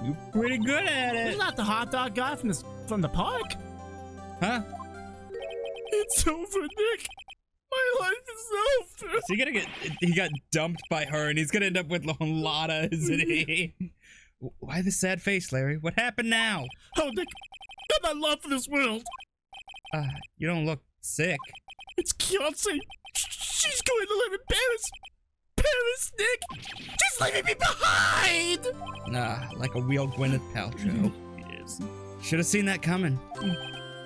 You're pretty good at You're it. not the hot dog guy from the park? Huh? It's over, Nick. My life is over. So he got dumped by her, and he's gonna end up with Lotta, isn't he? Why the sad face, Larry? What happened now? Oh, Nick, I'm not love for this world. You don't look sick. It's Beyonce. She's going to live in Paris. Paris, Nick. She's leaving me behind. Nah, like a real Gwyneth Paltrow. Yes. Should have seen that coming.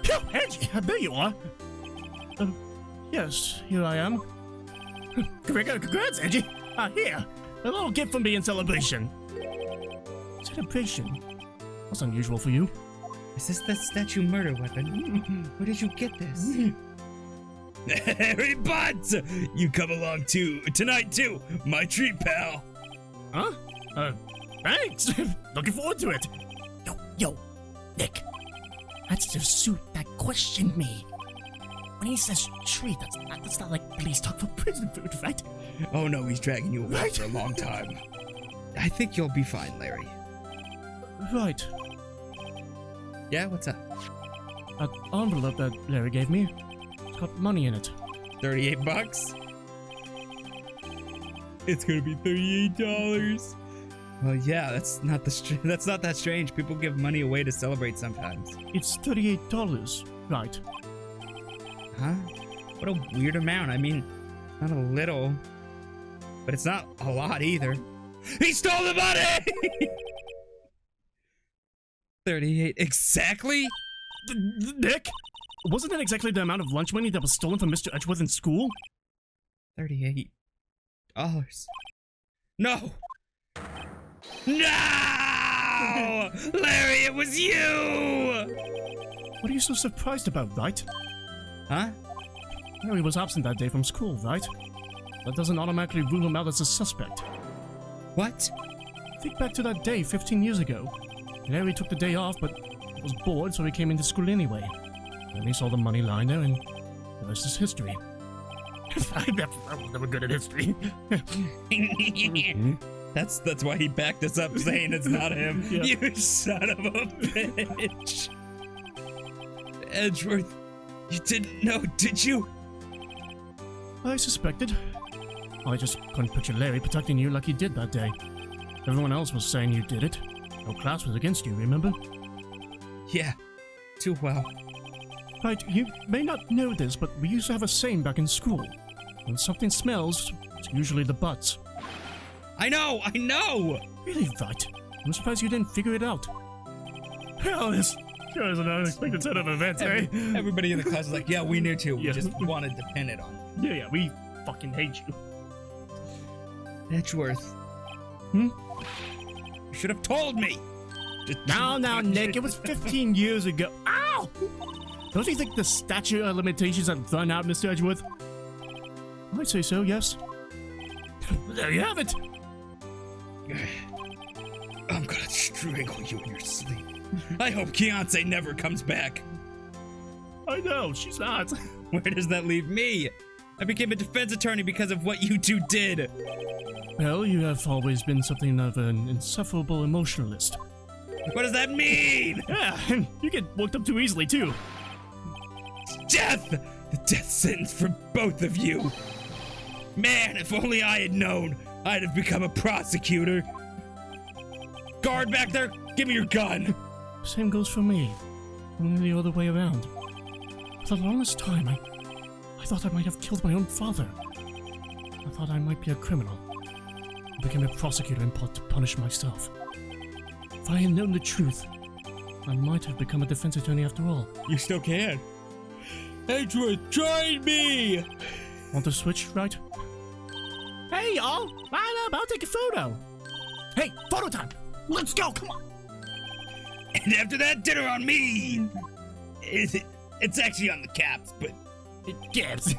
Phew, Angie, there you are. Yes, here I am. Congrats, Angie. Here, a little gift from me in celebration. Celebration? That's unusual for you. Is this the statue murder weapon? Where did you get this? Harry Butts! You come along tonight too, my treat, pal. Huh? Thanks. Looking forward to it. Yo, Nick. That's the suit that questioned me. When he says treat, that's not like police talk for prison food, right? Oh no, he's dragging you away Right. for a long time. I think you'll be fine, Larry. Right. Yeah, what's up? That envelope that Larry gave me, it's got money in it. $38? It's gonna be $38. Well, yeah, that's not that strange. People give money away to celebrate sometimes. It's $38, right? Huh? What a weird amount. I mean, not a little, but it's not a lot either. He stole the money! 38 exactly? Nick? Wasn't that exactly the amount of lunch money that was stolen from Mr. Edgeworth in school? $38. No! No! Larry, it was you! What are you so surprised about, right? Huh? Larry was absent that day from school, right? That doesn't automatically rule him out as a suspect. What? Think back to that day 15 years ago. Larry took the day off, but was bored, so he came into school anyway. Then he saw the money lying there, and the rest is history. I was never good at history. That's why he backed us up saying it's not him. Yeah. You son of a bitch. Edgeworth, you didn't know, did you? I suspected. I just couldn't picture Larry protecting you like he did that day. Everyone else was saying you did it. Your class was against you, remember? Yeah, too well. Right, you may not know this, but we used to have a saying back in school. When something smells, it's usually the butts. I know! Really, right? I'm surprised you didn't figure it out. Hell, this sure is an unexpected set of events, eh? Everybody in the class is like, yeah, we knew too. We Yeah. just wanted to pin it on you. Yeah, we fucking hate you. Edgeworth. Hmm? You should have told me! Now, Nick, it was 15 years ago. Ow! Don't you think the statute of limitations have run out, Mr. Edgeworth? I'd say so, yes. There you have it. I'm gonna strangle you in your sleep. I hope Beyonce never comes back. I know, she's not. Where does that leave me? I became a defense attorney because of what you two did. Well, you have always been something of an insufferable emotionalist. What does that mean? Yeah, and you get worked up too easily, too. Death! The death sentence for both of you. Man, if only I had known, I'd have become a prosecutor. Guard back there, give me your gun. Same goes for me. Only the other way around. For the longest time, I thought I might have killed my own father. I thought I might be a criminal. I became a prosecutor in part to punish myself. If I had known the truth, I might have become a defense attorney after all. You still can. Edgeworth, join me! Want to switch, right? Hey, y'all! Line up, I'll take a photo. Hey, photo time! Let's go, come on! And after that, dinner on me! It's actually on the caps, but Gaps.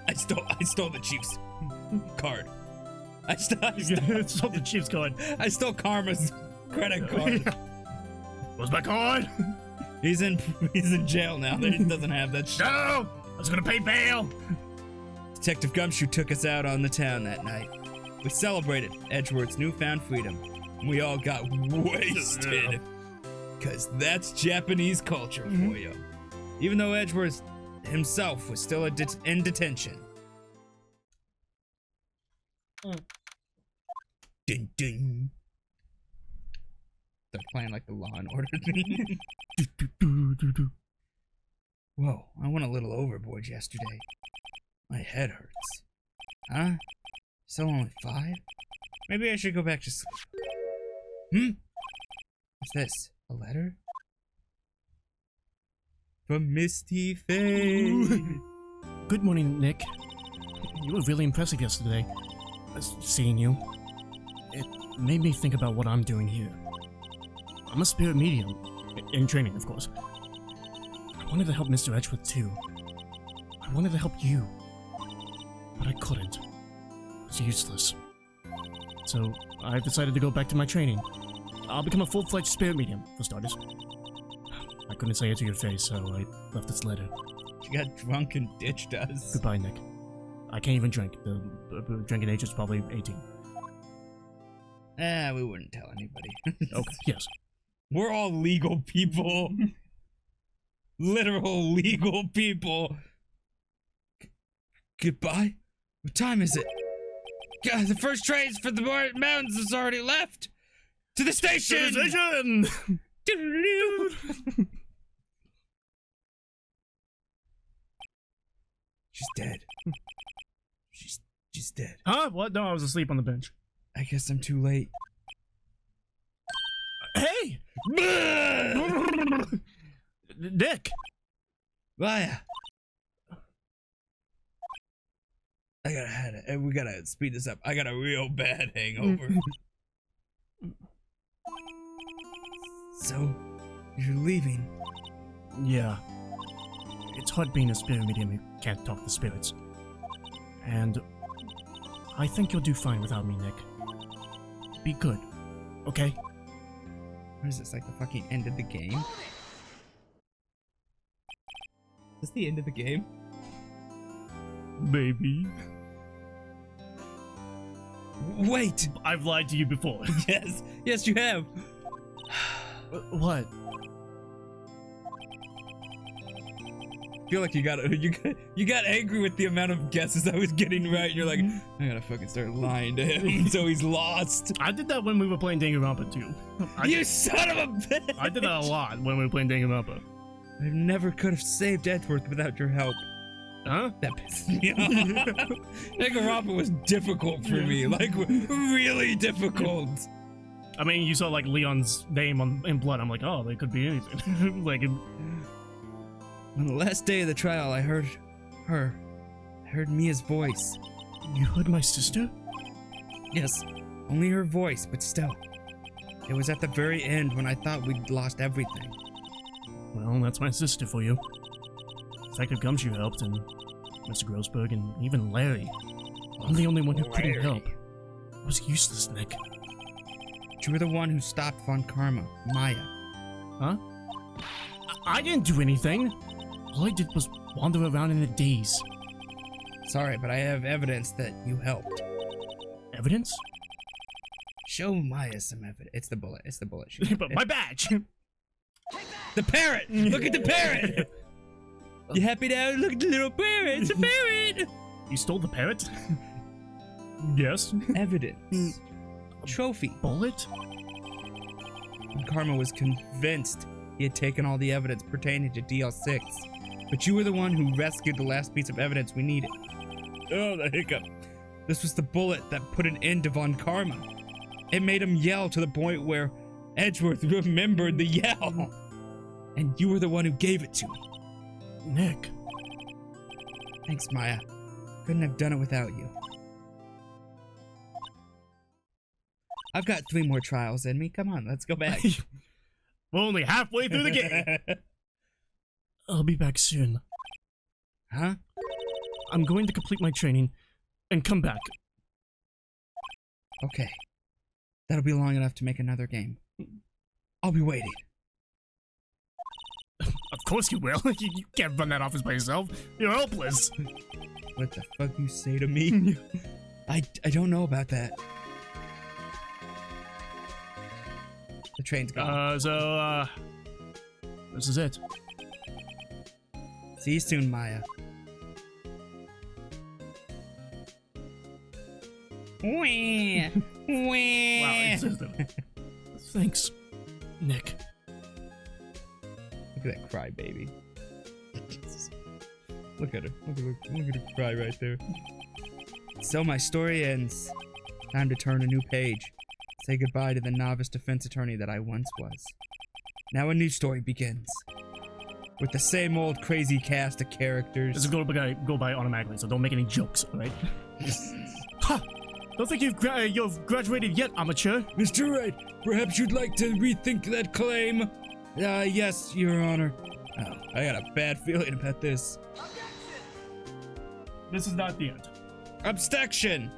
I stole the Chiefs card. I stole the Chiefs card. I stole Karma's credit card. Where's my card? He's in jail now. He doesn't have that shit. No! I was gonna pay bail! Detective Gumshoe took us out on the town that night. We celebrated Edgeworth's newfound freedom. We all got wasted. Cause that's Japanese culture for you. Even though Edgeworth himself was still in detention. Ding ding. They're playing like the Law and Order thing. Whoa, I went a little overboard yesterday. My head hurts. Huh? Still only 5? Maybe I should go back to sleep. What's this? A letter? From Misty Faye. Good morning, Nick. You were really impressive yesterday. Seeing you. It made me think about what I'm doing here. I'm a spirit medium. In training, of course. I wanted to help Mr. Edgeworth too. I wanted to help you. But I couldn't. It was useless. So, I've decided to go back to my training. I'll become a full-fledged spirit medium, for starters. I couldn't say it to your face, so I left this letter. She got drunk and ditched us. Goodbye, Nick. I can't even drink. The drinking age is probably 18. We wouldn't tell anybody. Okay, yes. We're all legal people. Literal legal people. Goodbye? What time is it? God, the first train for the mountains has already left. To the station! She's dead. She's dead. Huh? What? No, I was asleep on the bench. I guess I'm too late. Hey! Nick! Maya! We gotta speed this up. I got a real bad hangover. So, you're leaving? Yeah. It's hard being a spirit medium who can't talk to spirits. And I think you'll do fine without me, Nick. Be good, okay? What is this, like the fucking end of the game? Is this the end of the game? Maybe. Wait! I've lied to you before. Yes, you have. What? I feel like you got angry with the amount of guesses I was getting right, and you're like, I gotta fucking start lying to him so he's lost. I did that when we were playing Danganronpa too. You son of a bitch! I did that a lot when we were playing Danganronpa. I never could have saved Edgeworth without your help. Huh? That pisses me off. Danganronpa was difficult for me, like really difficult. I mean, you saw like Leon's name in blood. I'm like, oh, they could be anything. Like, on the last day of the trial, I heard her. I heard Mia's voice. You heard my sister? Yes, only her voice, but still. It was at the very end when I thought we'd lost everything. Well, that's my sister for you. Detective Gumshoe helped, and Mr. Grossberg, and even Larry. I'm the only one who couldn't help. It was useless, Nick. You were the one who stopped Von Karma, Maya. Huh? I didn't do anything. All I did was wander around in a daze. Sorry, but I have evidence that you helped. Evidence? Show Maya some evidence. It's the bullet. It's the bullet. But my badge! The parrot! Look at the parrot! You happy now? Look at the little parrot! It's a parrot! You stole the parrot? Yes. Evidence. Trophy. Bullet? Karma was convinced he had taken all the evidence pertaining to DL6. But you were the one who rescued the last piece of evidence we needed. Oh, the hiccup. This was the bullet that put an end to Von Karma. It made him yell to the point where Edgeworth remembered the yell. And you were the one who gave it to me. Nick. Thanks, Maya. Couldn't have done it without you. I've got 3 more trials in me. Come on, let's go back. We're only halfway through the game. I'll be back soon. Huh? I'm going to complete my training and come back. Okay. That'll be long enough to make another game. I'll be waiting. Of course you will. You can't run that office by yourself. You're helpless. What the fuck you say to me? I don't know about that. The train's gone. This is it. See you soon, Maya. Wah, wah. Wow, it says that. Thanks, Nick. Look at that cry, baby. Look at her. Look at her cry right there. So my story ends. Time to turn a new page. Say goodbye to the novice defense attorney that I once was. Now a new story begins. With the same old crazy cast of characters. This is going to go by automatically, so don't make any jokes, alright? Ha! Don't think you've graduated yet, amateur. Mr. Wright, perhaps you'd like to rethink that claim? Yes, Your Honor. Oh, I got a bad feeling about this. This is not the end. Obstruction!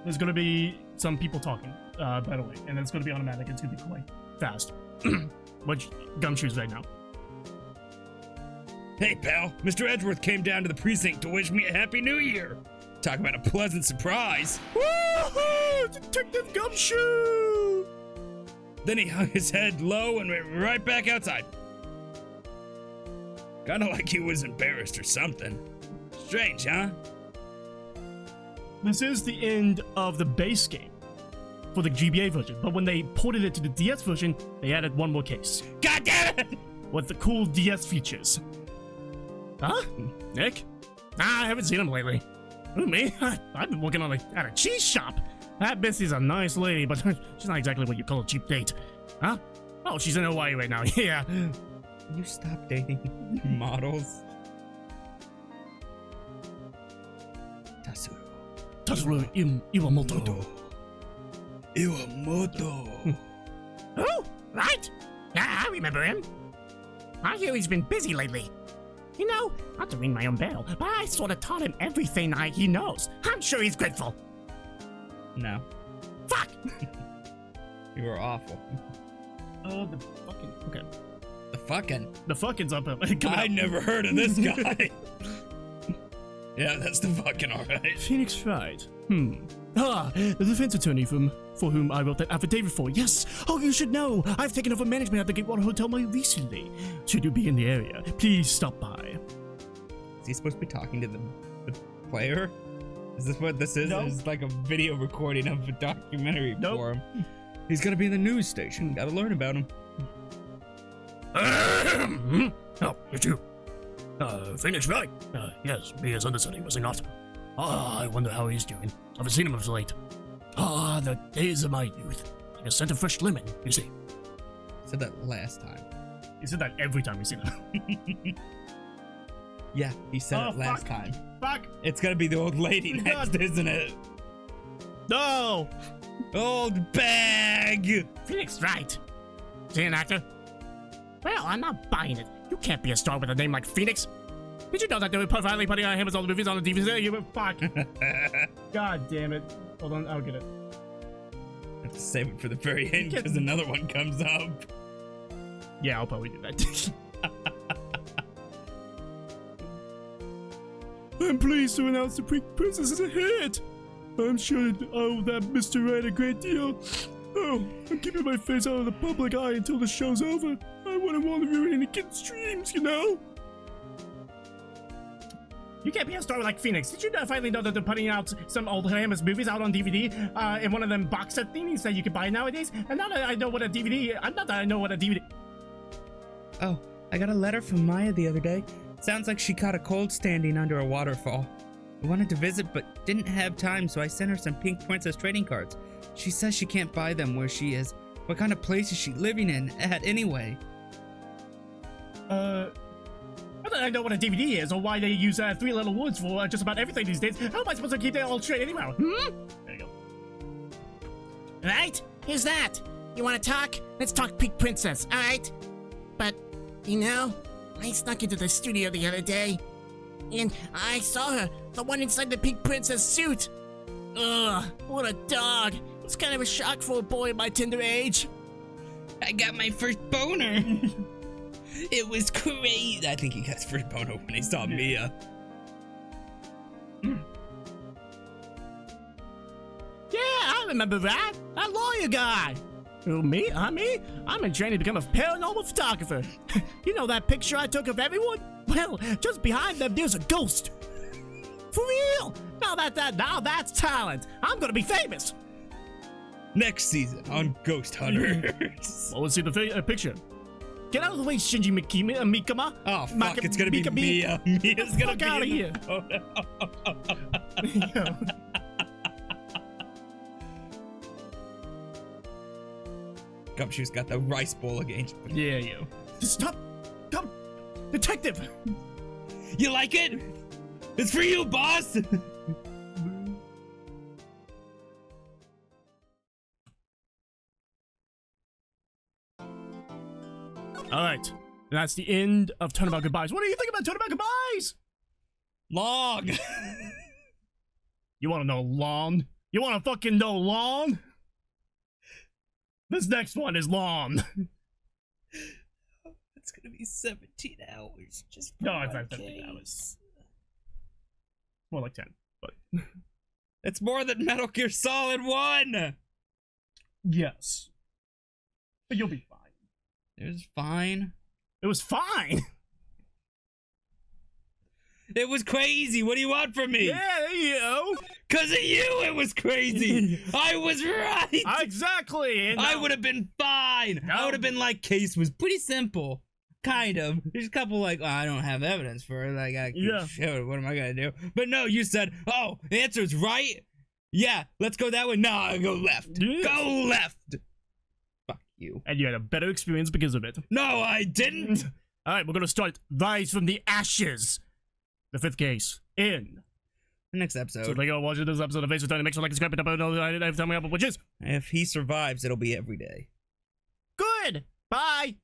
There's going to be some people talking, by the way, and it's going to be automatic. It's going to be quite fast. Which gumshoes right now? Hey, pal. Mr. Edgeworth came down to the precinct to wish me a happy new year. Talk about a pleasant surprise. Woohoo! Detective Gumshoe! Then he hung his head low and went right back outside. Kinda like he was embarrassed or something. Strange, huh? This is the end of the base game for the GBA version, but when they ported it to the DS version, they added one more case. God damn it! With the cool DS features. Huh? Nick? Nah, I haven't seen him lately. Who, me? I've been working at a cheese shop. That Missy's a nice lady, but she's not exactly what you call a cheap date. Huh? Oh, she's in Hawaii right now. Yeah. You stop dating models. Tatsuro Iwamoto. Iwamoto. Oh, right. Yeah, I remember him. I hear he's been busy lately. You know, not to ring my own bell, but I sort of taught him everything he knows. I'm sure he's grateful. No. Fuck! You were awful. The fucking... Okay. The fucking? The fucking's up. I never heard of this guy. Yeah, that's the fucking alright. Phoenix Wright. The defense attorney for whom I wrote that affidavit for. Yes. Oh, you should know. I've taken over management at the Gatewater Hotel more recently. Should you be in the area, please stop by. Is he supposed to be talking to the player? Is this what this is? No. It's like a video recording of a documentary Nope. for him. He's gonna be in the news station. Gotta learn about him. Oh, you too. Phoenix Wright. Yes, me as understudy, was he not? I wonder how he's doing. I haven't seen him of late. The days of my youth. Like a scent of fresh lemon, you see. Said that last time. He said that every time we see him. Yeah, he said it last fuck. time. Fuck! It's gonna be the old lady next, isn't it? No! Old bag! Phoenix Wright. Is he an actor? Well, I'm not buying it. You can't be a star with a name like Phoenix. Did you know that they were finally putting out him as all the movies on the DVD? You were fuck. God damn it. Hold on, I'll get it. I have to save it for the very end because another one comes up. Yeah, I'll probably do that. I'm pleased to announce the Pink Princess is a hit. I'm sure I owe that Mr. Wright a great deal. Oh, I'm keeping my face out of the public eye until the show's over. I wouldn't want to ruin any kids' dreams, you know? You can't be a star like Phoenix. Did you finally know that they're putting out some old Hammers movies out on DVD in one of them box set thingies that you can buy nowadays? And now that I know what a DVD... Not that I know what a DVD... Oh, I got a letter from Maya the other day. Sounds like she caught a cold standing under a waterfall. I wanted to visit but didn't have time, so I sent her some Pink Princess trading cards. She says she can't buy them where she is. What kind of place is she living in at anyway? Not that I know what a DVD is or why they use three little words for just about everything these days. How am I supposed to keep that all straight anyway? There you go. Right? Here's that. You want to talk? Let's talk Pink Princess, alright? But, you know, I snuck into the studio the other day, and I saw her, the one inside the pink princess suit. Ugh, what a dog. It's kind of a shock for a boy at my tender age. I got my first boner. It was crazy. I think he got his first boner when he saw Mia. Yeah, I remember that. That lawyer guy. Who, me? I'm in training to become a paranormal photographer. You know that picture I took of everyone? Well, just behind them, there's a ghost. For real. Now that's talent. I'm gonna be famous. Next season on Ghost Hunters. Well, let's see the picture. Get out of the way, Shinji Mikama. Oh, fuck, it's gonna be Mia. Mia's gonna Fuck be out of in the here. photo. Gumshoe's got the rice bowl again. Yeah, you. Stop. Come. Detective. You like it? It's for you, boss. All right. That's the end of Turnabout Goodbyes. What do you think about Turnabout Goodbyes? Long. You want to know long? You want to fucking know long? This next one is long. It's gonna be 17 hours. Just No, it's not 17 hours. More like 10, but it's more than Metal Gear Solid 1. yes. But you'll be fine. It was fine. It was fine. It was crazy. What do you want from me? Yeah, you know. Cause of you, it was crazy. I was right. Exactly. And I would have been fine. I would have been like, case was pretty simple. Kind of. There's a couple like, oh, I don't have evidence for it. Like, I can show it. What am I gonna do? But no, you said, oh, the answer's right. Yeah, let's go that way. No, I go left. Yeah. Go left. Fuck you. And you had a better experience because of it. No, I didn't. All right, we're gonna start Rise from the Ashes, the 5th case in. Next episode. So if you go watch this episode of Face of Tiny, make sure to like, subscribe, and every time we upload, which is. If he survives, it'll be every day. Good. Bye.